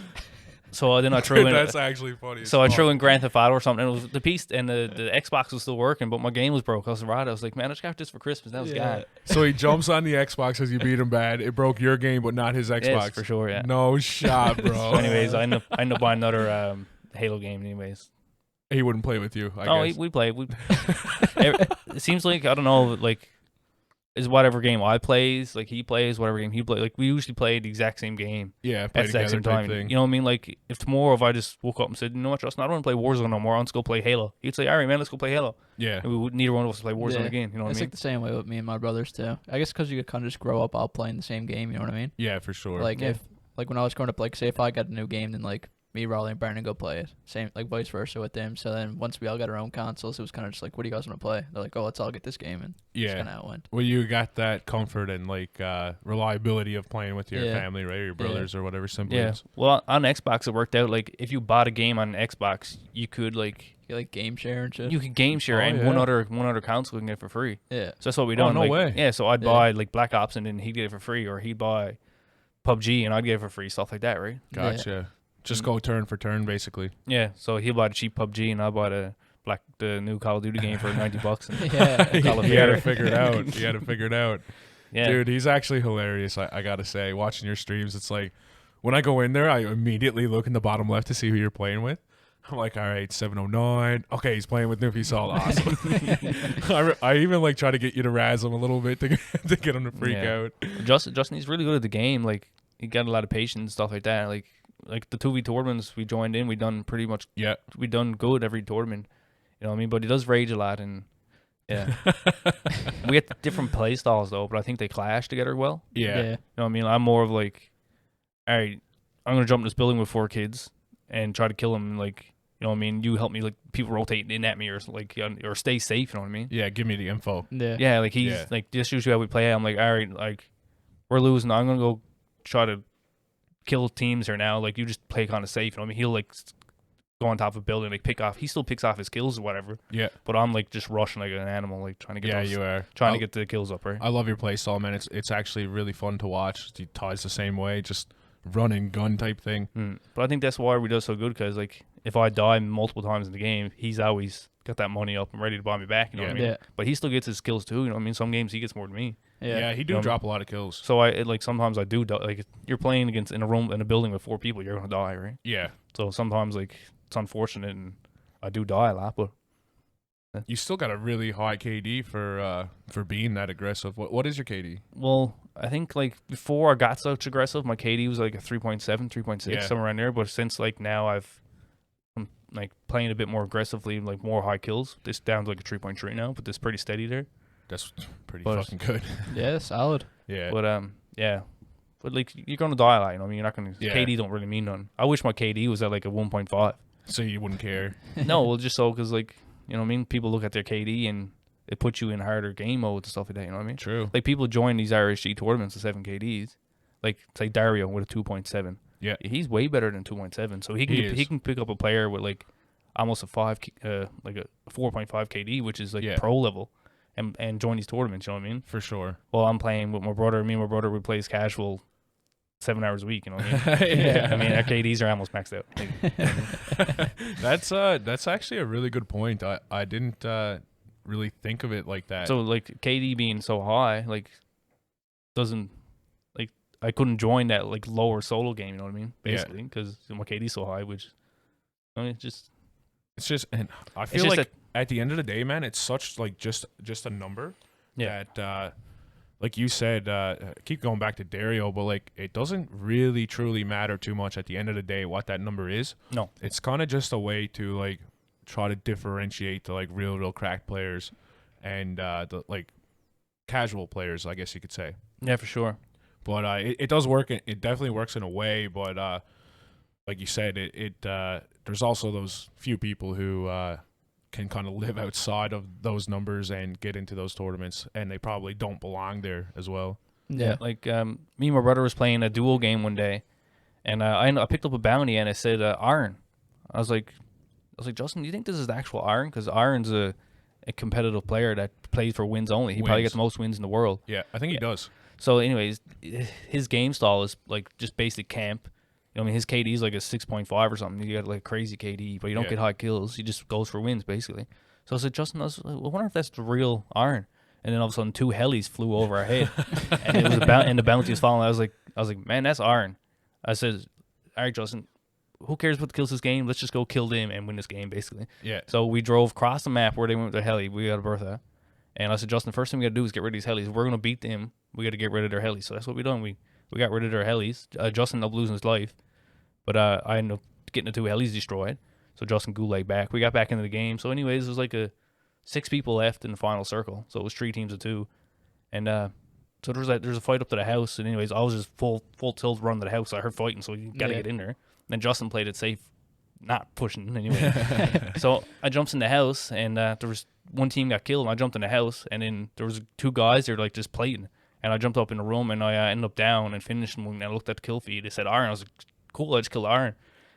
so then I threw in. That's actually funny. So I threw in Grand Theft Auto or something. And it was the piece, and the Xbox was still working, but my game was broke. I was right. I was like, "Man, I just got this for Christmas." That was gone. So he jumps on the Xbox as you beat him bad. It broke your game, but not his Xbox. Yes, for sure. Yeah. No shot, bro. So anyways, I ended up buying another Halo game. Anyways. He wouldn't play with you, I guess. We play. It seems like, I don't know, like, is whatever game I plays, like he plays, whatever game he plays. Like, we usually play the exact same game Yeah, at play the exact together same type time. thing. You know what I mean? Like, if tomorrow, if I just woke up and said, "You know what, Justin, I don't want to play Warzone no more. Let's go play Halo." He'd say, "All right, man, let's go play Halo." Yeah. And neither one of us would play Warzone Yeah. again. You know what It's I mean? like the same way with me and my brothers too. I guess because you kind of just grow up all playing the same game. You know what I mean? Yeah, for sure. Like Yeah. if like when I was growing up, like say if I got a new game, then like me, Raleigh, and Brandon go play it. Same like vice versa with them. So then once we all got our own consoles, it was kind of just like, "What do you guys want to play?" They're like, "Oh, let's all get this game," and that's yeah. kind of how it went. Well, you got that comfort and like reliability of playing with your Yeah. family, right? Or your brothers or whatever Yeah. siblings. Well, on Xbox, it worked out. Like, if you bought a game on Xbox, you could, like, You like game share and shit. you could game share, Oh, and yeah. one other console can get it for free. Yeah. So that's what we Oh, done. no like, way. Yeah, so I'd Yeah. buy like Black Ops, and then he'd get it for free, or he'd buy PUBG, and I'd get it for free, stuff like that, right? Gotcha. Just Mm. go turn for turn, basically. Yeah. So he'll buy the cheap PUBG, and I buy the new Call of Duty game for $90. And Yeah. Call of You got to Duty. figure it out. You got to figure it out. Yeah. Dude, he's actually hilarious. I got to say, watching your streams, it's like when I go in there, I immediately look in the bottom left to see who you're playing with. I'm like, all right, 709. Okay, he's playing with Newfie Salt. Awesome. I even like try to get you to razz him a little bit to get him to freak Yeah. out. Justin, he's really good at the game. Like, he got a lot of patience and stuff like that. Like the 2v tournaments we joined in, we done pretty much. Yeah. We done good every tournament. You know what I mean? But he does rage a lot, and yeah. We get different play styles though, but I think they clash together well. Yeah. You know what I mean? I'm more of like, all right, I'm gonna jump in this building with 4 kids and try to kill them. Like, you know what I mean? You help me, like, people rotate in at me, or like, or stay safe. You know what I mean? Yeah, give me the info. Yeah. Yeah, like he's Yeah. like, this is usually how we play. I'm like, all right, like, we're losing. I'm gonna go try to kill teams here now. Like, you just play kind of safe. You know what I mean? He'll like go on top of a building, like pick off. He still picks off his kills or whatever. Yeah. But I'm like just rushing like an animal, like trying to get Yeah, those, you are. trying to get the kills up, right? I love your play style, man. It's actually really fun to watch. Todd's the same way, just run and gun type thing. But I think that's why we do so good, because like if I die multiple times in the game, he's always got that money up and ready to buy me back. You know what I mean? Yeah. But he still gets his kills too. You know what I mean? Some games he gets more than me. Yeah, he do You know, drop a lot of kills. So like sometimes I do die. Like, you're playing against in a building with 4 people, you're gonna die, right? Yeah. So sometimes like it's unfortunate, and I do die a lot. But You still got a really high KD for being that aggressive. What is your KD? well, I think like before I got such aggressive, my KD was like a 3.7, 3.6, Yeah. somewhere around there. But since like now I'm like playing a bit more aggressively, like more high kills. This down to like a 3.3 now, but it's pretty steady there. That's pretty But- fucking good. Yeah, solid. Yeah. But yeah. But like, you're gonna die a lot, you know what I mean? You're not gonna. Yeah. KD don't really mean nothing. I wish my KD was at like a 1.5. So you wouldn't care. No, well, just so, because like, you know what I mean? People look at their KD and it puts you in harder game modes and stuff like that. You know what I mean? True. Like, people join these RSG tournaments with 7 KDs. Like, say Dario with a 2.7. Yeah. He's way better than 2.7. So he He can pick up a player with like almost a 4.5 KD, which is like Yeah. pro level, and join these tournaments. You know what I mean? For sure. Well, I'm playing with my brother. Me and my brother, we plays casual 7 hours a week. You know what I mean? Yeah. I mean, our KDs are almost maxed out. Like, That's actually a really good point. I didn't really think of it like that. so like KD being so high, like, doesn't, like, I couldn't join that like lower solo game. You know what I mean? Yeah. Basically, because my KD's so high, which, I mean, it's just, and I it's feel just like that, at the end of the day, man, it's such like just a number. yeah. That like you said, keep going back to Dario, but like it doesn't really truly matter too much at the end of the day what that number is. No. It's kind of just a way to like try to differentiate the like real crack players and the like casual players, I guess you could say. Yeah, for sure. But it does work. It definitely works in a way. But like you said, there's also those few people who can kind of live outside of those numbers and get into those tournaments, and they probably don't belong there as well. Yeah. Like me and my brother was playing a duel game one day, and I picked up a bounty and it said iron. I was like, Justin, do you think this is the actual iron? Because iron's a competitive player that plays for wins only. He probably gets the most wins in the world. Yeah, I think he does. So, anyways, his game style is like just basic camp. You know, I mean, his KD is like a 6.5 or something. You got like crazy KD, but you don't get high kills. He just goes for wins basically. So I said, Justin, I wonder if that's the real iron. And then all of a sudden, 2 helis flew over our head, and it was and the bounty was falling. I was like, man, that's iron. I said, all right, Justin, who cares what kills this game? Let's just go kill them and win this game, basically. Yeah. So we drove across the map where they went with their heli. We got a Bertha. And I said, Justin, the first thing we got to do is get rid of these helis. If we're going to beat them, we got to get rid of their helis. So that's what we done. We got rid of their helis. Justin ended up losing his life. But I ended up getting the 2 helis destroyed. So Justin gulagged back. We got back into the game. So anyways, it was like 6 people left in the final circle. So it was 3 teams of 2. And so there's a fight up to the house. And anyways, I was just full tilt running to the house. I heard fighting, so you got to get in there. Then Justin played it safe, not pushing anyway. So I jumped in the house, and there was one team got killed, and I jumped in the house, and then there was 2 guys, they were like just plating. And I jumped up in the room, and I ended up down and finished them. And I looked at the kill feed. It said iron. I was like, cool, I just killed iron.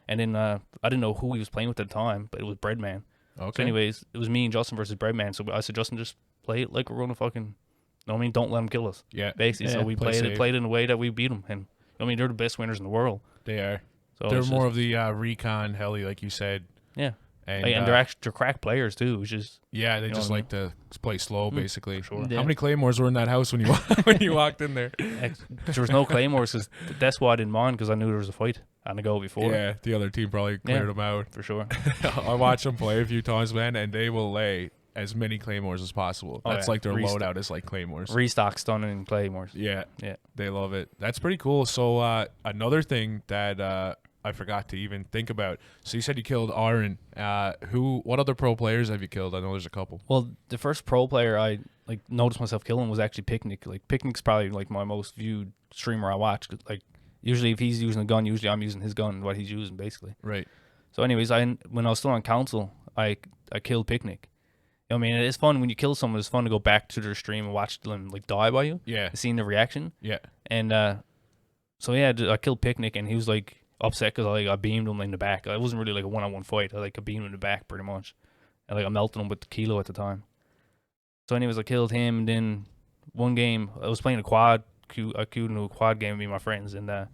And then I didn't know who he was playing with at the time, but it was Breadman. Okay. So anyways, it was me and Justin versus Breadman. So I said, Justin, just play it like we're going to fucking, you know what I mean? Don't let him kill us. Yeah. Basically. So we played it in a way that we beat him. And, you know what I mean? They're the best winners in the world. They are. So they're more of the recon heli, like you said. Yeah. And, and they're crack players, too. Which is, yeah, they just like to play slow, basically. Sure. Yeah. How many claymores were in that house when you walked in there? there was no claymores, because that's why I didn't mind, because I knew there was a fight on the go before. Yeah, the other team probably cleared them out. For sure. I watched them play a few times, man, and they will lay as many claymores as possible. That's like their loadout is like claymores. Restock, stunning, and claymores. Yeah. Yeah. They love it. That's pretty cool. So another thing that I forgot to even think about. So you said you killed Aaron. What other pro players have you killed? I know there's a couple. Well, the first pro player I noticed myself killing was actually Picnic. Like Picnic's probably like my most viewed streamer I watch. Like usually if he's using a gun, usually I'm using his gun, what he's using basically. Right. So anyways, when I was still on council, I killed Picnic. You know what I mean? It's fun when you kill someone. It's fun to go back to their stream and watch them like die by you. Yeah. Seeing the reaction. Yeah. And so yeah, I killed Picnic, and he was like upset because I beamed him in the back. It wasn't really like a 1-on-1 fight. I beamed him in the back pretty much, and I melted him with the kilo at the time. So anyways, I killed him, and then one game I was playing a quad. I queued into a quad game with me and my friends, and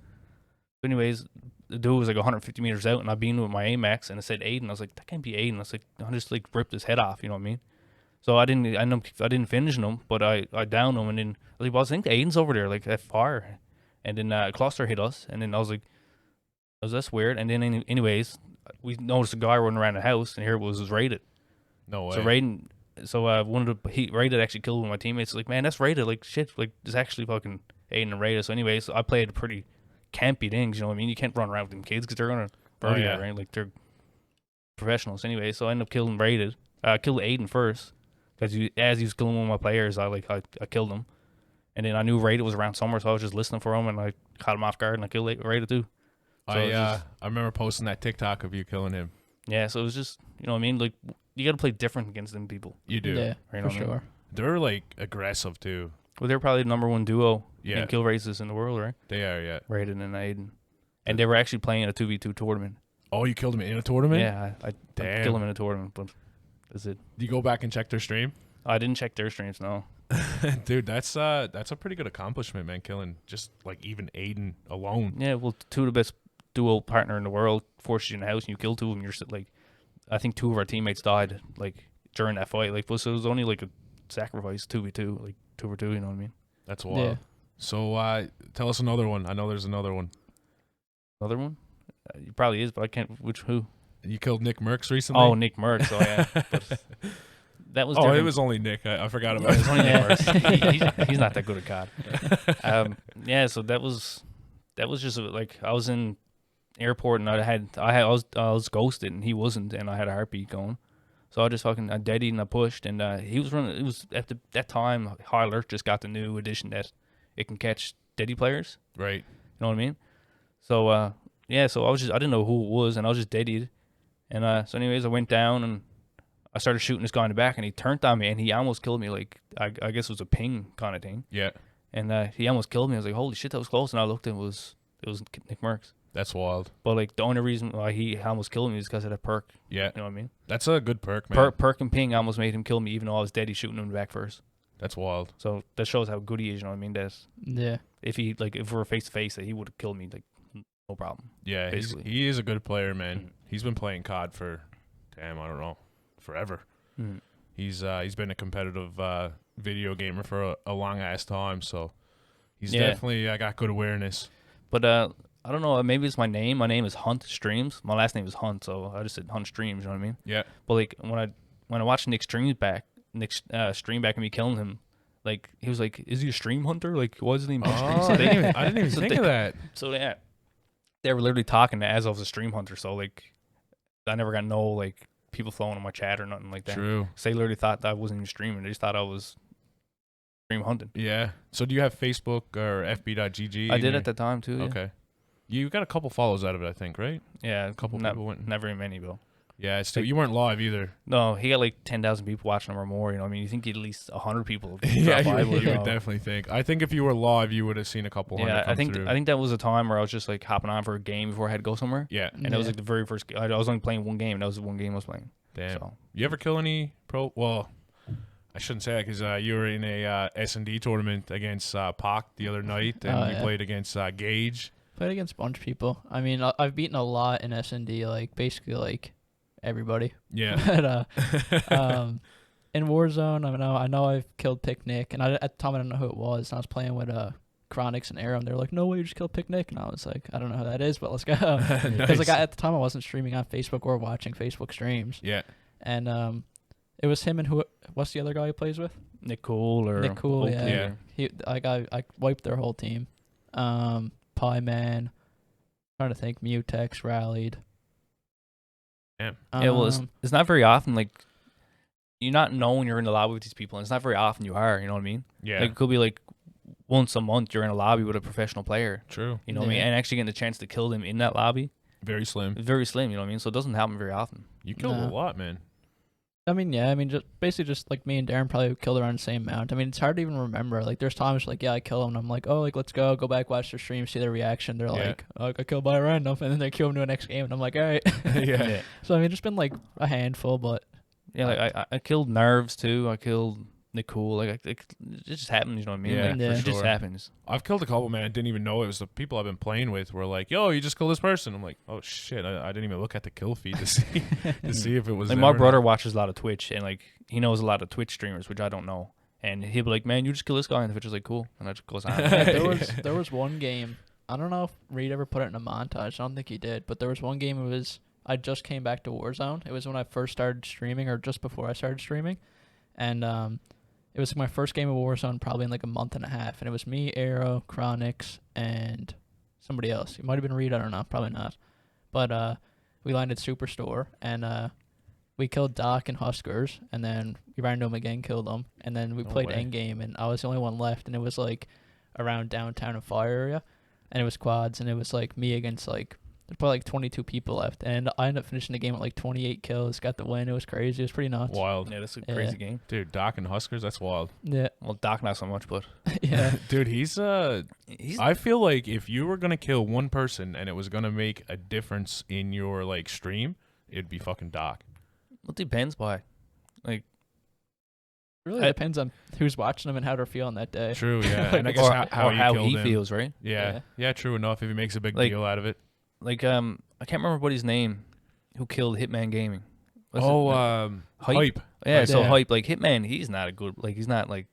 anyways, the dude was like 150 meters out, and I beamed him with my AMAX, and it said Aiden. I was like, that can't be Aiden. I was like, I just like ripped his head off. You know what I mean? So I didn't finish him, but I downed him, and then I was like, well, I think Aiden's over there, like that far, and then a cluster hit us, and then I was like, that's weird. And then anyways, we noticed a guy running around the house, and here it was Raided. No way. So Raided actually killed one of my teammates. Like, man, that's Raided. Like, shit, like it's actually fucking Aiden and Raided. So anyways, I played pretty campy things. You know what I mean? You can't run around with them kids because they're gonna burn you, right? Like they're professionals anyway. So I ended up killing Raided. I killed Aiden first because as he was killing one of my players, I killed him. And then I knew Raided was around somewhere, so I was just listening for him, and I caught him off guard, and I killed Raided too. So I remember posting that TikTok of you killing him. Yeah, so it was just, you know what I mean? Like, you got to play different against them people. You do. Yeah, right, for sure. They're like aggressive too. Well, they're probably the number 1 duo Yeah. in kill races in the world, right? They are, yeah. Raiden and Aiden. And they were actually playing a 2v2 tournament. Oh, you killed him in a tournament? Yeah, I killed them in a tournament, but that's it. Do you go back and check their stream? I didn't check their streams, no. Dude, that's a pretty good accomplishment, man, killing just like even Aiden alone. Yeah, well, 2 of the best duo partner in the world forces you in the house and you kill 2 of them. You're like, I think 2 of our teammates died like during that fight. Like, so it was only like a sacrifice 2v2, like 2 for 2. You know what I mean? That's wild. Yeah. So tell us another one. I know there's another one. Another one? It probably is, but I can't. Who? You killed Nick Merckx recently. Oh, Nick Merckx. Oh yeah. But that was. Oh, different. it was only Nick. I forgot about It it. was only Nick Merckx. He's not that good at COD. Yeah. So that was just like I was in airport and I was ghosted and he wasn't, and I had a heartbeat going. So I just fucking deadied and I pushed, and he was running. It was at that time High Alert just got the new edition that it can catch deady players. Right. You know what I mean? So yeah, so I didn't know who it was, and I was just deadied. And so anyways, I went down and I started shooting this guy in the back, and he turned on me, and he almost killed me. Like I guess it was a ping kind of thing. Yeah. And he almost killed me. I was like, holy shit, that was close. And I looked, and it was Nick Merckx. That's wild. But like the only reason why he almost killed me is because of that perk. Yeah. You know what I mean? That's a good perk, man. Perk and ping almost made him kill me, even though I was dead. He's shooting him in the back first. That's wild. So that shows how good he is. You know what I mean? Yeah. If we were face to face, that he would have killed me, like no problem. Yeah, basically. he is a good player, man. Mm. He's been playing COD for, I don't know, forever. Mm. He's been a competitive video gamer for a long ass time, so he's Yeah. definitely got good awareness. But I don't know. Maybe it's my name. My name is Hunt Streams. My last name is Hunt, so I just said Hunt Streams. You know what I mean? Yeah. But like when I watched Nick's stream back and me killing him, like he was like, "Is he a stream hunter? Like, why isn't he Hunt Streams?" Oh, So I didn't even so think of that. So yeah, they were literally talking as I was a stream hunter. So like, I never got no like people throwing in my chat or nothing like that. True. So they literally thought that I wasn't even streaming. They just thought I was stream hunting. Yeah. So do you have Facebook or FB.gg? I did at the time too. Yeah. Okay. You got a couple follows out of it, I think, right? Yeah, A couple people went. not very many, Bill. Yeah, it's still, you weren't live either. No, he got like 10,000 people watching him or more. You know what I mean? You think at least 100 people. Yeah, drop by, you but, would definitely think. I think if you were live, you would have seen a couple hundred Yeah, come I think through. I think that was a time where I was just like hopping on for a game before I had to go somewhere. Yeah. And that was like the very first. I was only playing one game. And that was the one game I was playing. Damn. So. You ever kill any pro? Well, I shouldn't say that because you were in a S&D tournament against Pac the other night, and you played against Gage. Played against a bunch of people. I mean, I've beaten a lot in S&D, like basically like everybody. Yeah. But in Warzone, I know I've killed Picnic, and at the time I didn't know who it was. And I was playing with Chronix and Arrow, and they're like, "No way, you just killed Picnic," and I was like, "I don't know who that is, but let's go." Because like at the time I wasn't streaming on Facebook or watching Facebook streams. Yeah. And it was him and what's the other guy he plays with? Nick Cool or Nick Cool, Oakley yeah. Yeah. I wiped their whole team. Pie Man, trying to think, Mutex rallied. Yeah. Yeah, well, it's not very often like you're not knowing you're in the lobby with these people, and it's not very often you are. You know what I mean? Yeah. Like it could be like once a month you're in a lobby with a professional player. True. You know what I mean? Yeah. And actually getting the chance to kill them in that lobby, Very slim. it's very slim. You know what I mean? So it doesn't happen very often. You killed a No. lot, man. I mean, yeah, just basically just like me and Darren probably killed around the same amount. I mean, it's hard to even remember. Like, there's times like, yeah, I kill them, and I'm like, oh, like let's go back, watch their stream, see their reaction. They're like, oh, I got killed by a random, and then they kill me to the next game, and I'm like, all right. Yeah. So I mean, it's been like a handful, but Yeah, like I killed Nerves too. I killed Nick Cool. Like it just happens. You know what I mean? Yeah, Like, for it just sure. happens. I've killed a couple, man. I didn't even know it was the people I've been playing with were like, yo, you just killed this person. I'm like, oh, shit. I didn't even look at the kill feed to see if it was Like them my or brother not. watches a lot of Twitch, and like he knows a lot of Twitch streamers, which I don't know. And he'll be like, "Man, you just kill this guy," and the Twitch is like, "Cool," and that just goes on. yeah, there was one game. I don't know if Reed ever put it in a montage. I don't think he did, but there was one game. I just came back to Warzone. It was when I first started streaming, or just before I started streaming, and it was my first game of Warzone probably in like a month and a half, and it was me, Arrow, Chronix, and somebody else. It might have been Reed. I don't know. Probably not. But we landed Superstore, and we killed Doc and Huskers, and then we ran into him again, killed him, and then we No played way. endgame, and I was the only one left, and it was like around downtown and fire area, and it was quads, and it was like me against like there's probably like 22 people left, and I ended up finishing the game with like 28 kills, got the win. It was crazy. It was pretty nuts. Wild. Yeah, that's a Yeah. crazy game. Dude, Doc and Huskers, that's wild. Yeah, Well, Doc not so much, but yeah. Dude, he's he's I feel like if you were going to kill one person and it was going to make a difference in your like stream, it'd be fucking Doc. it depends why. Like It really depends on who's watching them and how they're feeling that day. True, yeah. And I guess how you how killed he him. feels, right? Yeah. Yeah, true enough. If he makes a big Like, deal out of it. Like I can't remember what his name, who killed Hitman Gaming. What's it? Hype. Yeah, so Yeah. Hype, like Hitman, he's not a good, like he's not like,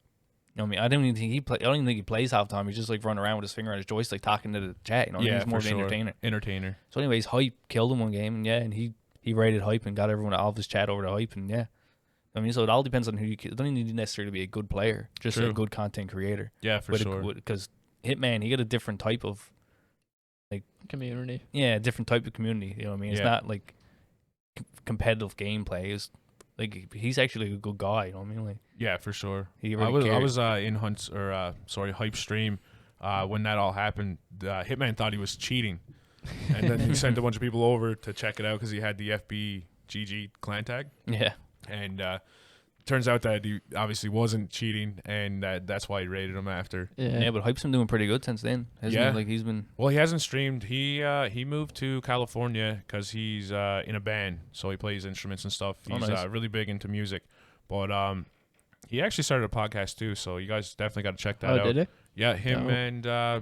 you know what I mean? I don't even think he plays half the time. He's just like running around with his finger on his joystick talking to the chat. You know, what I mean? Yeah, He's more for of an sure. entertainer. Entertainer. So, anyways, Hype killed him one game, and yeah, and he raided Hype and got everyone out of his chat over to Hype, and yeah. I mean, so it all depends on who you kill. It don't even need necessarily to be a good player, just True. a good content creator. Yeah, for sure. Because Hitman, he got a different type of, Community. yeah, different type of community. You know what I mean? It's Yeah. not like competitive gameplay. It's like he's actually like a good guy. You know what I mean? Like Yeah, for sure. he I really was cares. in Hype stream when that all happened. Hitman thought he was cheating. And then he sent a bunch of people over to check it out because he had the FBGG clan tag. Yeah. And turns out that he obviously wasn't cheating, and that's why he raided him after. Yeah, but Hype's been doing pretty good since then, hasn't he? Like, he's been... Well, he hasn't streamed. He moved to California because he's in a band, so he plays instruments and stuff. He's nice. Really big into music. But he actually started a podcast too, so you guys definitely got to check that out. Oh, did he? Yeah, him and I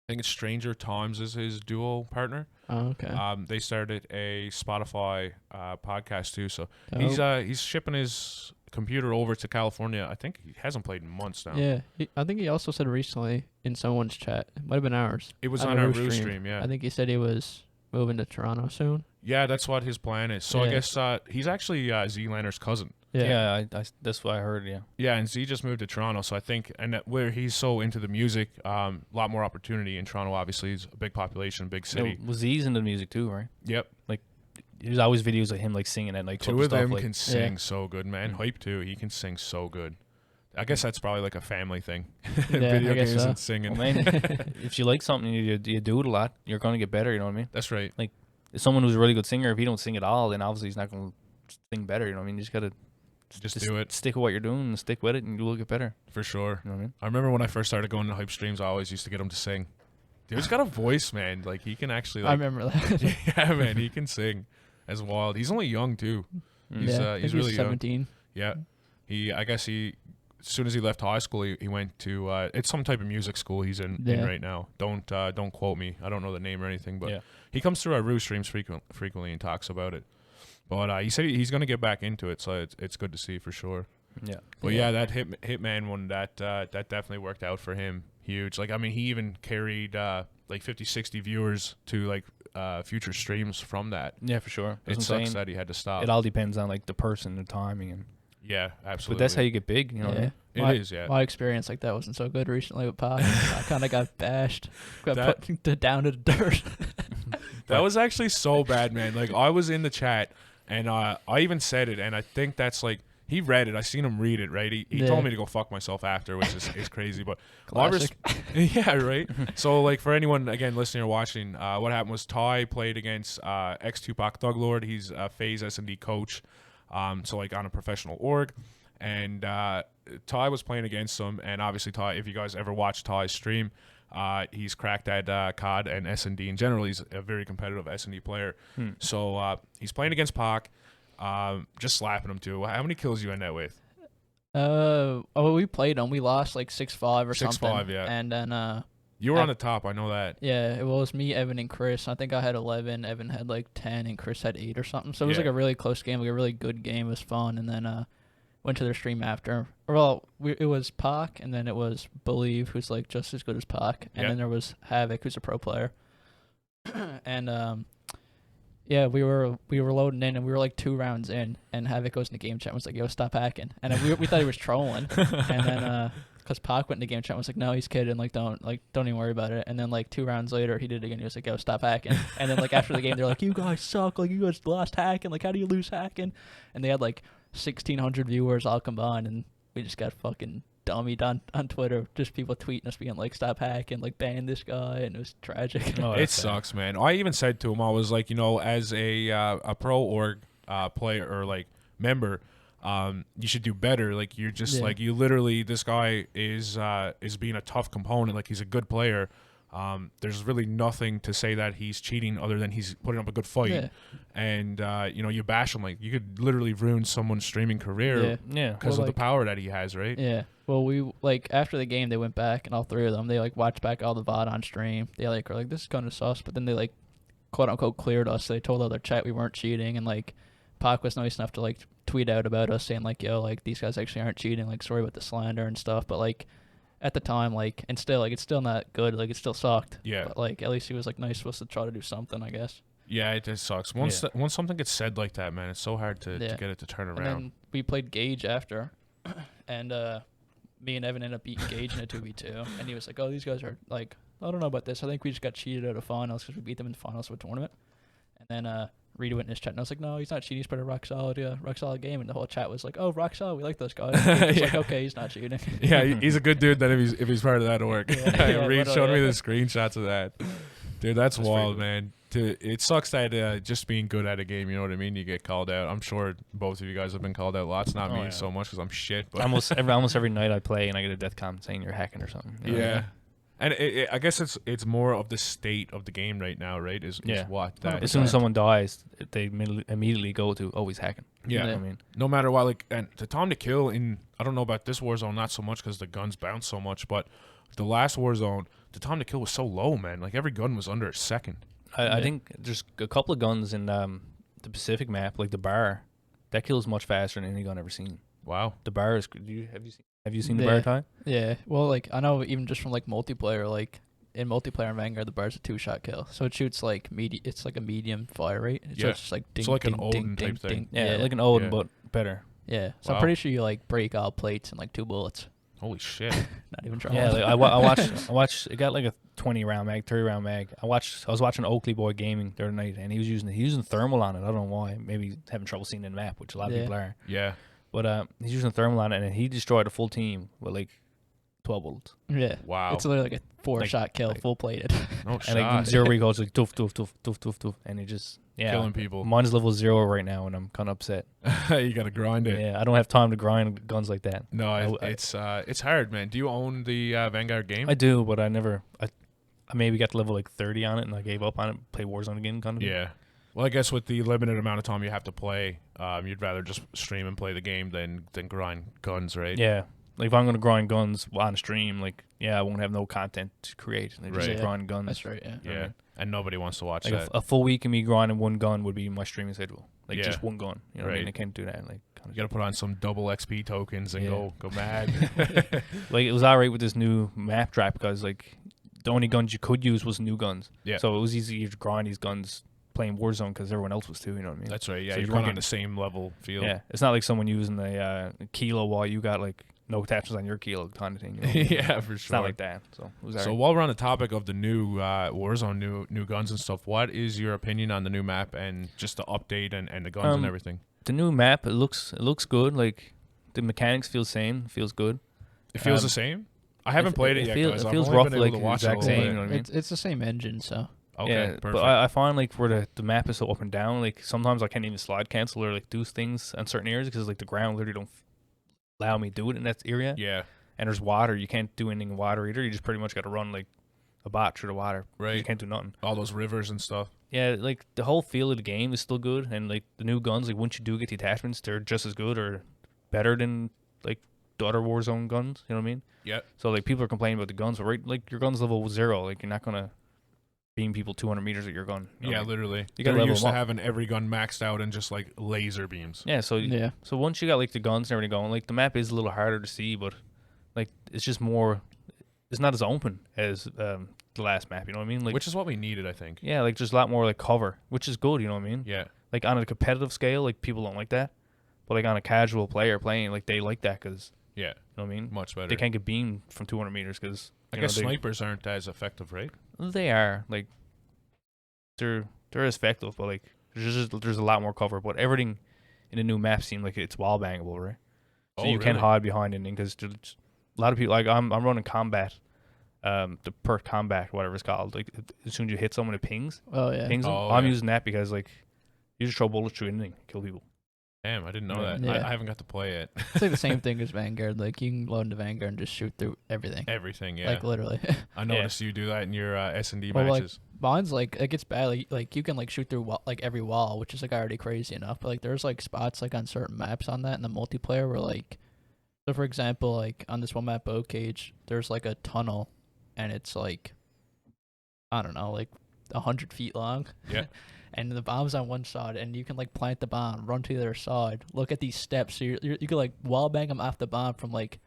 think it's Stranger Times is his duo partner. Oh, okay. They started a Spotify podcast too, so Dope. he's shipping his computer over to California. I think he hasn't played in months now. Yeah, I think he also said recently in someone's chat, it might have been ours. It was on our Roo stream, yeah. I think he said he was moving to Toronto soon. Yeah, that's what his plan is. So I guess he's actually Z-Lander's cousin. Yeah, I that's what I heard, yeah. Yeah, and Z just moved to Toronto, so I think, and where he's so into the music, a lot more opportunity in Toronto, obviously. It's a big population, big city. Was Z's into music too, right? Yep. Like, there's always videos of him, like, singing at nightclubs. Two of them like, can sing so good, man. Hype, too. He can sing so good. I guess that's probably like a family thing. Video games and singing. Well, man, if you like something, you do it a lot, you're going to get better, you know what I mean? That's right. Like, if someone who's a really good singer, if he don't sing at all, then obviously he's not going to sing better, you know what I mean? You just got to just do it. Stick with what you're doing and stick with it, and you will get better. For sure. You know what I mean? I remember when I first started going to Hype streams, I always used to get him to sing. Dude's got a voice, man. Like, he can actually... Like, I remember that. Yeah, man, he can sing. As wild. He's only young, too. He's really 17. Young. Yeah. I guess as soon as he left high school, he went to... it's some type of music school he's in right now. Don't quote me. I don't know the name or anything, but he comes through our Roo streams frequently and talks about it. But he said he's going to get back into it, so it's good to see for sure. Yeah. But yeah, that Hitman one, that definitely worked out for him. Huge. Like, I mean, he even carried like 50, 60 viewers to like future streams from that. Yeah, for sure. It sucks that he had to stop. It all depends on like the person, the timing, and yeah, absolutely. But that's how you get big, you know. Yeah. It is. My experience like that wasn't so good recently with Pop. I kind of got bashed, got put down to the dirt. That was actually so bad, man. Like, I was in the chat and I even said it, and I think that's like, he read it. I seen him read it, right? He told me to go fuck myself after, which is crazy. But yeah, right. So like, for anyone again listening or watching, what happened was Ty played against ex-Tupac Thug Lord. He's a FaZe S&D coach, so like on a professional org, and Ty was playing against him. And obviously Ty, if you guys ever watch Ty's stream, he's cracked at COD and S&D in general. He's a very competitive S&D player. So he's playing against Pac. Just slapping him too. How many kills you end that with? We played him. We lost like 6-5 or something. 6-5, yeah. And then you were on the top. I know that. Yeah, it was me, Evan, and Chris. I think I had 11. Evan had like 10, and Chris had 8 or something. So it was like a really close game, like a really good game. It was fun. And then went to their stream after. Well, it was Pac, and then it was Believe, who's like just as good as Pac, and then there was Havoc, who's a pro player. And yeah, we were loading in, and we were like 2 rounds in, and Havoc goes in the game chat and was like, "Yo, stop hacking," and we thought he was trolling, and then because Pac went in the game chat and was like, "No, he's kidding, like don't even worry about it," and then like 2 rounds later he did it again. He was like, "Yo, stop hacking," and then like after the game they're like, "You guys suck, like you guys lost hacking, like how do you lose hacking?" And they had like 1,600 viewers all combined, and we just got fucking dummied on Twitter, just people tweeting us being like, "Stop hacking, like ban this guy," and it was tragic. It sucks, man. I even said to him, I was like, you know, as a pro org player or like member, you should do better. Like, you're just like, you literally, this guy is being a tough component. Like, he's a good player. There's really nothing to say that he's cheating other than he's putting up a good fight. And you know, you bash him, like you could literally ruin someone's streaming career because of the power that he has, right? Yeah. Well, we like after the game they went back, and all 3 of them, they like watched back all the VOD on stream. They like were like, "This is kind of sus," but then they like quote unquote cleared us. So they told other chat we weren't cheating, and like Pac was nice enough to like tweet out about us saying like, "Yo, like these guys actually aren't cheating. Like, sorry about the slander and stuff." But like at the time, like, and still like it's still not good. Like, it still sucked. Yeah. But like at least he was like nice to us to try to do something, I guess. Yeah, it just sucks. Once something gets said like that, man, it's so hard to get it to turn around. And then we played Gage after, and me and Evan ended up beating Gage in a 2v2, and he was like, "Oh, these guys are like, I don't know about this. I think we just got cheated out of finals because we beat them in the finals of a tournament." And then Rita went in his chat, and I was like, "No, he's not cheating. He's played a rock solid game." And the whole chat was like, "Oh, rock solid. We like those guys." He's like, "Okay, he's not cheating." Yeah, he's a good dude. Then if he's part of that org. Reed showed me the screenshots of that. Dude, that's That's wild, pretty man. It sucks that just being good at a game, you know what I mean? You get called out. I'm sure both of you guys have been called out lots. Not Oh, me yeah. so much because I'm shit. But almost every night I play and I get a death comment saying you're hacking or something. You know what I yeah. mean? And I guess it's more of the state of the game right now, right? Is what that. As soon as someone dies, they immediately go to, oh, he's hacking. Yeah. You know what I mean? No matter what, like, and the time to kill in, I don't know about this Warzone, not so much because the guns bounce so much, but the last Warzone, the time to kill was so low, man. Like, every gun was under a second. I think there's a couple of guns in the Pacific map, like the bar, that kills much faster than any gun I've ever seen. Wow. The bar is. Have you seen the bar, Ty? Yeah. Well, like I know even just from like multiplayer, like in multiplayer in Vanguard, the bar's a 2-shot kill, so it shoots like it's like a medium fire rate. So Yeah. it's just like ding, So like an ding, Odin ding, type ding, thing. ding. Yeah, like an Odin, Yeah. but better. Yeah. So Wow. I'm pretty sure you like break all plates in like 2 bullets. Holy shit. Not even trying. Yeah, like, I watched. It got like a 20 round mag, 30 round mag. I was watching Oakley Boy Gaming the other night, and he was using thermal on it. I don't know why. Maybe he's having trouble seeing the map, which a lot of people are. Yeah. But he's using thermal on it, and he destroyed a full team with like 12 bullets. Yeah. Wow. It's literally like a 4-shot kill, like- full plated. No And shot. like zero recoils, like doof doof doof doof doof doof, and it just Killing people. Mine's level 0 right now, and I'm kind of upset. You got to grind it. Yeah, I don't have time to grind guns like that. No, it's hard, man. Do you own the Vanguard game? I do, but I maybe got to level like 30 on it, and I gave up on it. Play Warzone again, kind of. Yeah. Well, I guess with the limited amount of time you have to play, you'd rather just stream and play the game than grind guns, right? Yeah. Like if I'm gonna grind guns on stream, like I won't have no content to create. I just Right. grind guns. That's right. Yeah. You know what I Yeah. mean? And nobody wants to watch Like that. a full week of me grinding one gun would be my streaming schedule. Like Yeah. just one gun. You know what I mean? Right. I can't do that. Like You got to put on some double XP tokens and Yeah. go mad. like it was alright with this new map drop because like the only guns you could use was new guns. Yeah. So it was easier to grind these guns playing Warzone because everyone else was too. You know what I mean? That's right. Yeah, So you're you kind weren't of on the same level field. Yeah. It's not like someone using the kilo while you got like no attachments on your kilo kind of thing. You know what I mean? Yeah, for It's sure. not like that. So it was So alright. while we're on the topic of the new Warzone, new guns and stuff, what is your opinion on the new map and just the update and the guns and everything? The new map, it looks good. Like the mechanics feel same, feels good. It feels Um, the same. I haven't played it yet, guys. It I've feels only been roughly able like to the watch it a exact little same. bit. You know what I mean? It's the same engine, so Okay, yeah, perfect. but I find like where the map is so up and down, like sometimes I can't even slide cancel or like do things on certain areas because like the ground literally don't allow me to do it in that area. yeah, And there's water, you can't do anything in water either. You just pretty much got to run like a bot through the water. You right. can't do nothing. All those rivers and stuff. Yeah, like the whole feel of the game is still good, and like the new guns, like once you do get the attachments, they're just as good or better than like the other Warzone guns. You know what I mean? Yep. So like people are complaining about the guns, but right, like your gun's level 0, like you're not gonna beam people 200 meters with your gun. You know Yeah, what I mean? literally. You gotta They're level used them to up. having every gun maxed out and just like laser beams. Yeah. So yeah. so once you got like the guns and everything going, like the map is a little harder to see, but like it's just more. It's not as open as the last map. You know what I mean? Like Which is what we needed, I think. yeah, like just a lot more like cover, which is good. You know what I mean? Yeah. Like on a competitive scale, like people don't like that, but like on a casual player playing, like they like that because Yeah. you know what I mean. Much better. They can't get beamed from 200 meters because I guess snipers aren't as effective, right? they are like they're as effective, but like there's a lot more cover. But everything in the new map seems like it's wall bangable, right? So you can't hide behind anything because a lot of people like I'm running combat, the perk combat, whatever it's called. Like as soon as you hit someone, it pings Oh yeah. them. Oh, I'm yeah. using that because like you just throw bullets through anything, kill people. Damn, I didn't know Yeah. that. Yeah. I haven't got to play it. It's like the same thing as Vanguard. Like you can load into Vanguard and just shoot through everything. Everything, yeah. Like literally. I noticed you do that in your S&D Well, like, matches. Mine's like it gets bad. Like you can like shoot through like every wall, which is like already crazy enough. But like there's like spots like on certain maps on that in the multiplayer where like, so for example, like on this one map, Bow Cage, there's like a tunnel, and it's like, I don't know, like 100 feet long. Yeah. And the bomb's on one side, and you can like plant the bomb, run to the other side, look at these steps. So you can like wall bang them off the bomb from like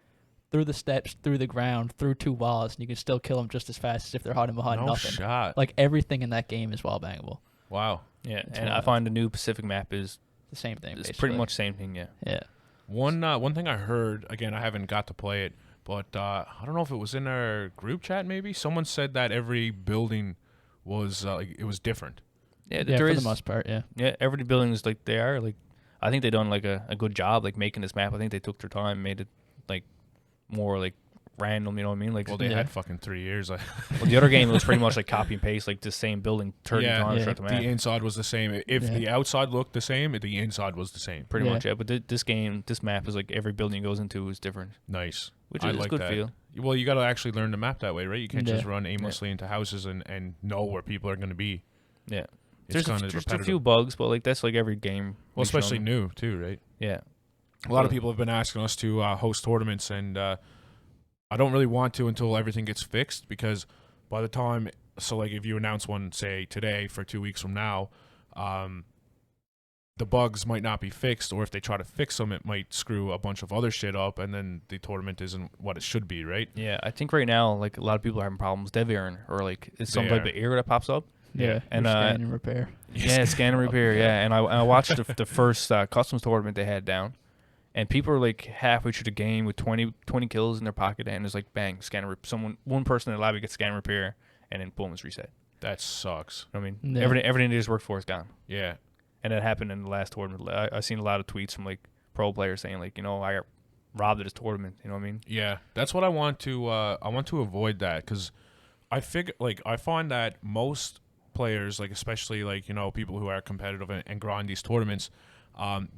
through the steps, through the ground, through 2 walls, and you can still kill them just as fast as if they're hiding behind No nothing. shot. Like everything in that game is wall bangable. Wow. Yeah, It's and I wild. find the new Pacific map is The same thing. it's Basically. pretty much the same thing. Yeah. Yeah. One thing I heard, again, I haven't got to play it, but I don't know if it was in our group chat maybe. Someone said that every building was like it was different. Yeah, Yeah, there for is. the most part, yeah. Yeah, every building is like they are like. I think they done like a good job like making this map. I think they took their time, made it like more like random. You know what I mean? Like, Well, they had fucking 3 years. well, the other game was pretty much like copy and paste, like the same building 30 times throughout the map. The inside was the same. If the outside looked the same, the inside was the same. Pretty much, yeah. But this map is like every building it goes into is different. Nice. Which is a good feel. Well, you got to actually learn the map that way, right? You can't just run aimlessly into houses and know where people are going to be. Yeah. There's a few bugs, but like that's like every game. Well, especially new too, right? Yeah. A lot of people have been asking us to host tournaments, and I don't really want to until everything gets fixed, because by the time, so like if you announce one, say today for 2 weeks from now, the bugs might not be fixed, or if they try to fix them, it might screw a bunch of other shit up, and then the tournament isn't what it should be, right? Yeah, I think right now, like a lot of people are having problems dev erroring, or like it's some type of error that pops up. Yeah, and scan and repair. Yeah, scan and repair. Yeah, and I watched the first customs tournament they had down, and people are like halfway through the game with 20 kills in their pocket, and it's like bang, scan and one person in the lobby gets scan and repair, and then boom, it's reset. That sucks. I mean, everything they just worked for is gone. Yeah, and that happened in the last tournament. I seen a lot of tweets from like pro players saying like, I got robbed at this tournament. You know what I mean? Yeah, that's what I want to. I want to avoid that, because I find that most players, like especially like people who are competitive and grind these tournaments,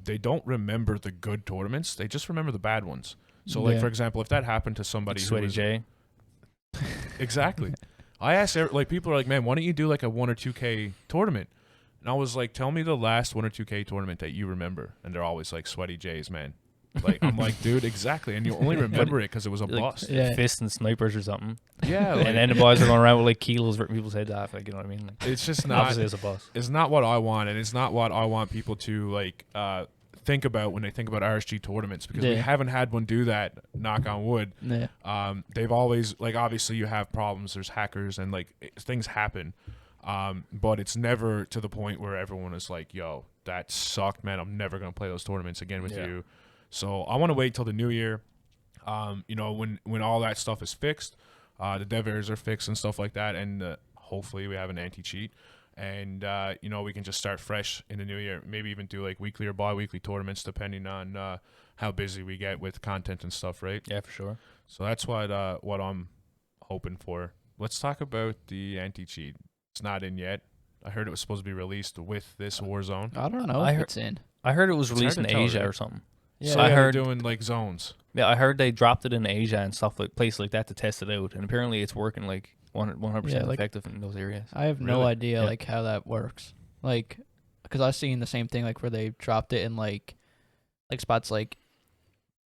they don't remember the good tournaments, they just remember the bad ones. So like for example, if that happened to somebody like Sweaty J. Exactly. I asked like, people are like, man, why don't you do like a 1 or 2K tournament? And I was like, tell me the last 1 or 2K tournament that you remember. And they're always like Sweaty J's, man. Like, I'm like, dude, exactly. And you only remember it because it was a bust. Fists and snipers or something. Yeah. Like, and then the boys are going around with like kilos ripping people's heads off. Like, you know what I mean? Like, it's just not. Obviously, it's a bust. It's not what I want, and it's not what I want people to like think about when they think about RSG tournaments, because we haven't had one do that. Knock on wood. Yeah. They've always, like, obviously you have problems. There's hackers and like things happen, but it's never to the point where everyone is like, "Yo, that sucked, man. I'm never gonna play those tournaments again with you." So I want to wait till the new year, when all that stuff is fixed, the dev errors are fixed and stuff like that, and hopefully we have an anti-cheat, and we can just start fresh in the new year. Maybe even do like weekly or bi-weekly tournaments depending on how busy we get with content and stuff, right? Yeah, for sure. So that's what I'm hoping for. Let's talk about the anti-cheat. It's not in yet. I heard it was supposed to be released with this Warzone. I don't know if it's in. I heard it was released in Asia or something. Yeah, so I heard doing like zones. Yeah, I heard they dropped it in Asia and stuff, like places like that, to test it out, and apparently it's working like 100% effective in those areas. I have no idea like how that works, like, because I've seen the same thing, like where they dropped it in like spots like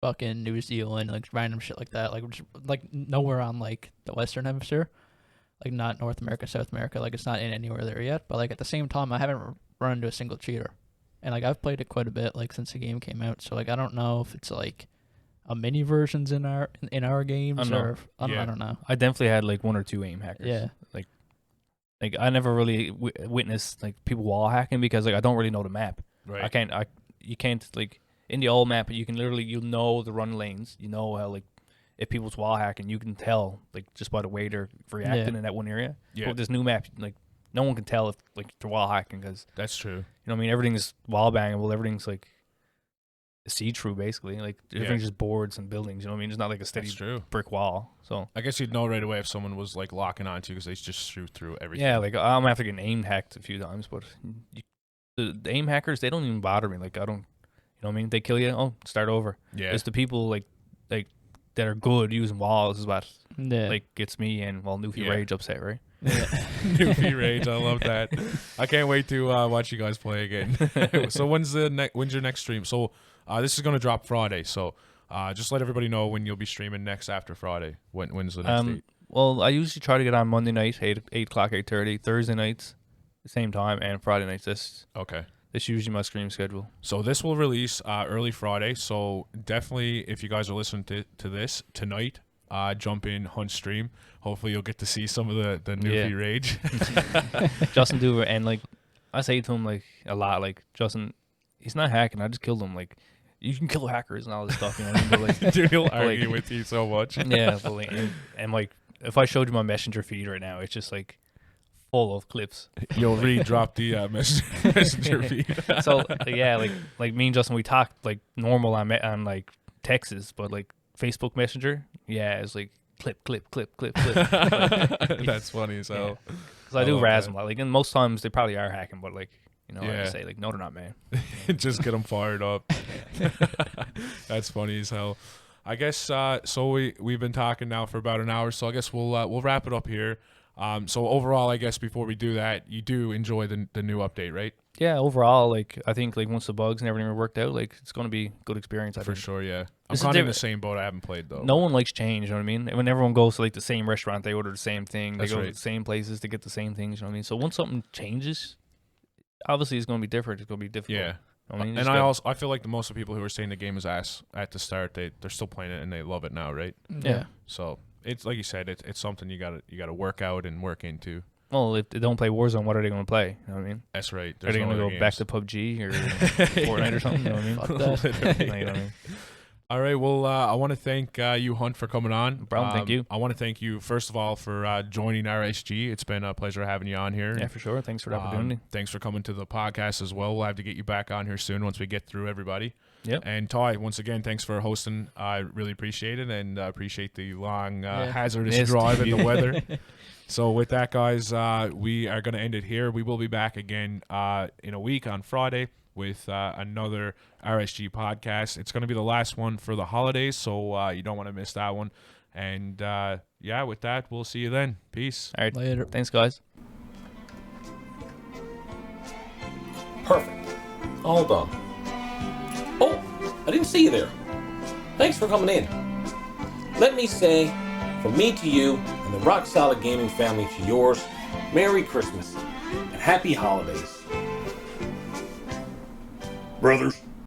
fucking New Zealand, like random shit like that, like nowhere on like the Western Hemisphere, like not North America, South America, like it's not in anywhere there yet. But like at the same time, I haven't run into a single cheater. And like I've played it quite a bit, like since the game came out. So like I don't know if it's like a mini versions in our games, or I don't know. I definitely had like 1 or 2 aim hackers. Yeah. Like I never really witnessed like people wall hacking, because like I don't really know the map. Right. You can't like in the old map. You can you'll know the run lanes. You know how like if people's wall hacking, you can tell like just by the way they're reacting in that one area. Yeah. But with this new map, like no one can tell if like they're wall hacking, because that's true. You know what I mean? Everything's wall bangable. Everything's like see-through, basically. Like everything's just boards and buildings. You know what I mean? It's not like a steady brick wall. So I guess you'd know right away if someone was like locking onto you, because they just shoot through everything. Yeah, like I'm after getting aim hacked a few times, but the aim hackers, they don't even bother me. Like I don't, you know what I mean? They kill you. Oh, start over. Yeah. It's the people like that are good using walls is what Yeah. like gets me and Newfie Rage upset, right? Yeah. Newfie Rage, I love that. I can't wait to watch you guys play again. So when's your next stream? So this is gonna drop Friday. So just let everybody know when you'll be streaming next after Friday. When's the next date? Well, I usually try to get on Monday night, 8 o'clock, 8:30. Thursday nights, the same time, and Friday nights. That's usually my stream schedule. So this will release early Friday. So definitely, if you guys are listening to this tonight, jump in Hunt's stream. Hopefully you'll get to see some of the Newfie Rage. Justin do, and like I say to him like a lot, like Justin, he's not hacking. I just killed him. Like you can kill hackers and all this stuff, you know what I mean? But, like, dude, he'll argue with you so much. Yeah, but, like, and like if I showed you my messenger feed right now, it's just like full of clips. You'll re-drop the messenger feed. So yeah, like me and Justin, we talked like normal on like Texas, but like Facebook Messenger, yeah, it's like clip. That's funny. So, because I do love razz that. them. Like, and most times they probably are hacking, but like, you know, I Yeah. just say like, no, they're not, man. just get them fired up. That's funny as hell. I guess so. We've been talking now for about an hour, so I guess we'll wrap it up here. So overall, I guess before we do that, you do enjoy the new update, right? Yeah, overall, like I think like once the bugs and everything are worked out, like it's gonna be a good experience. I For think. sure, yeah. I'm This is kind of in the different. same boat. I haven't played though. No one likes change, you know what I mean? And when everyone goes to like the same restaurant, they order the same thing. That's they go right. to the same places to get the same things, you know what I mean? So once something changes, obviously it's gonna be different. It's gonna be difficult. Yeah. I mean, And I feel like the most of the people who are saying the game is ass at the start, they're still playing it and they love it now, right? yeah. So it's like you said, it's something you gotta work out and work into. Well, if they don't play Warzone, what are they gonna play? You know what I mean? That's right. Are they no gonna other go back games. to PUBG or Fortnite or something? You know what I mean? Fuck that. You know what I mean? All right. Well, I want to thank you, Hunt, for coming on. No problem. Thank you. I want to thank you first of all for joining RSG. It's been a pleasure having you on here. Yeah, for sure. Thanks for the opportunity. Thanks for coming to the podcast as well. We'll have to get you back on here soon once we get through everybody. Yep. And Ty, once again, thanks for hosting. I really appreciate it and appreciate the long hazardous Yes, drive thank in the you. weather. So with that, guys, we are going to end it here. We will be back again in a week on Friday with another RSG podcast. It's going to be the last one for the holidays, so you don't want to miss that one. And yeah, with that, we'll see you then. Peace. All right. Later. Thanks, guys. Perfect. All done. Oh, I didn't see you there. Thanks for coming in. Let me say, from me to you and the Rock Solid Gaming family to yours, Merry Christmas and Happy Holidays. Brothers,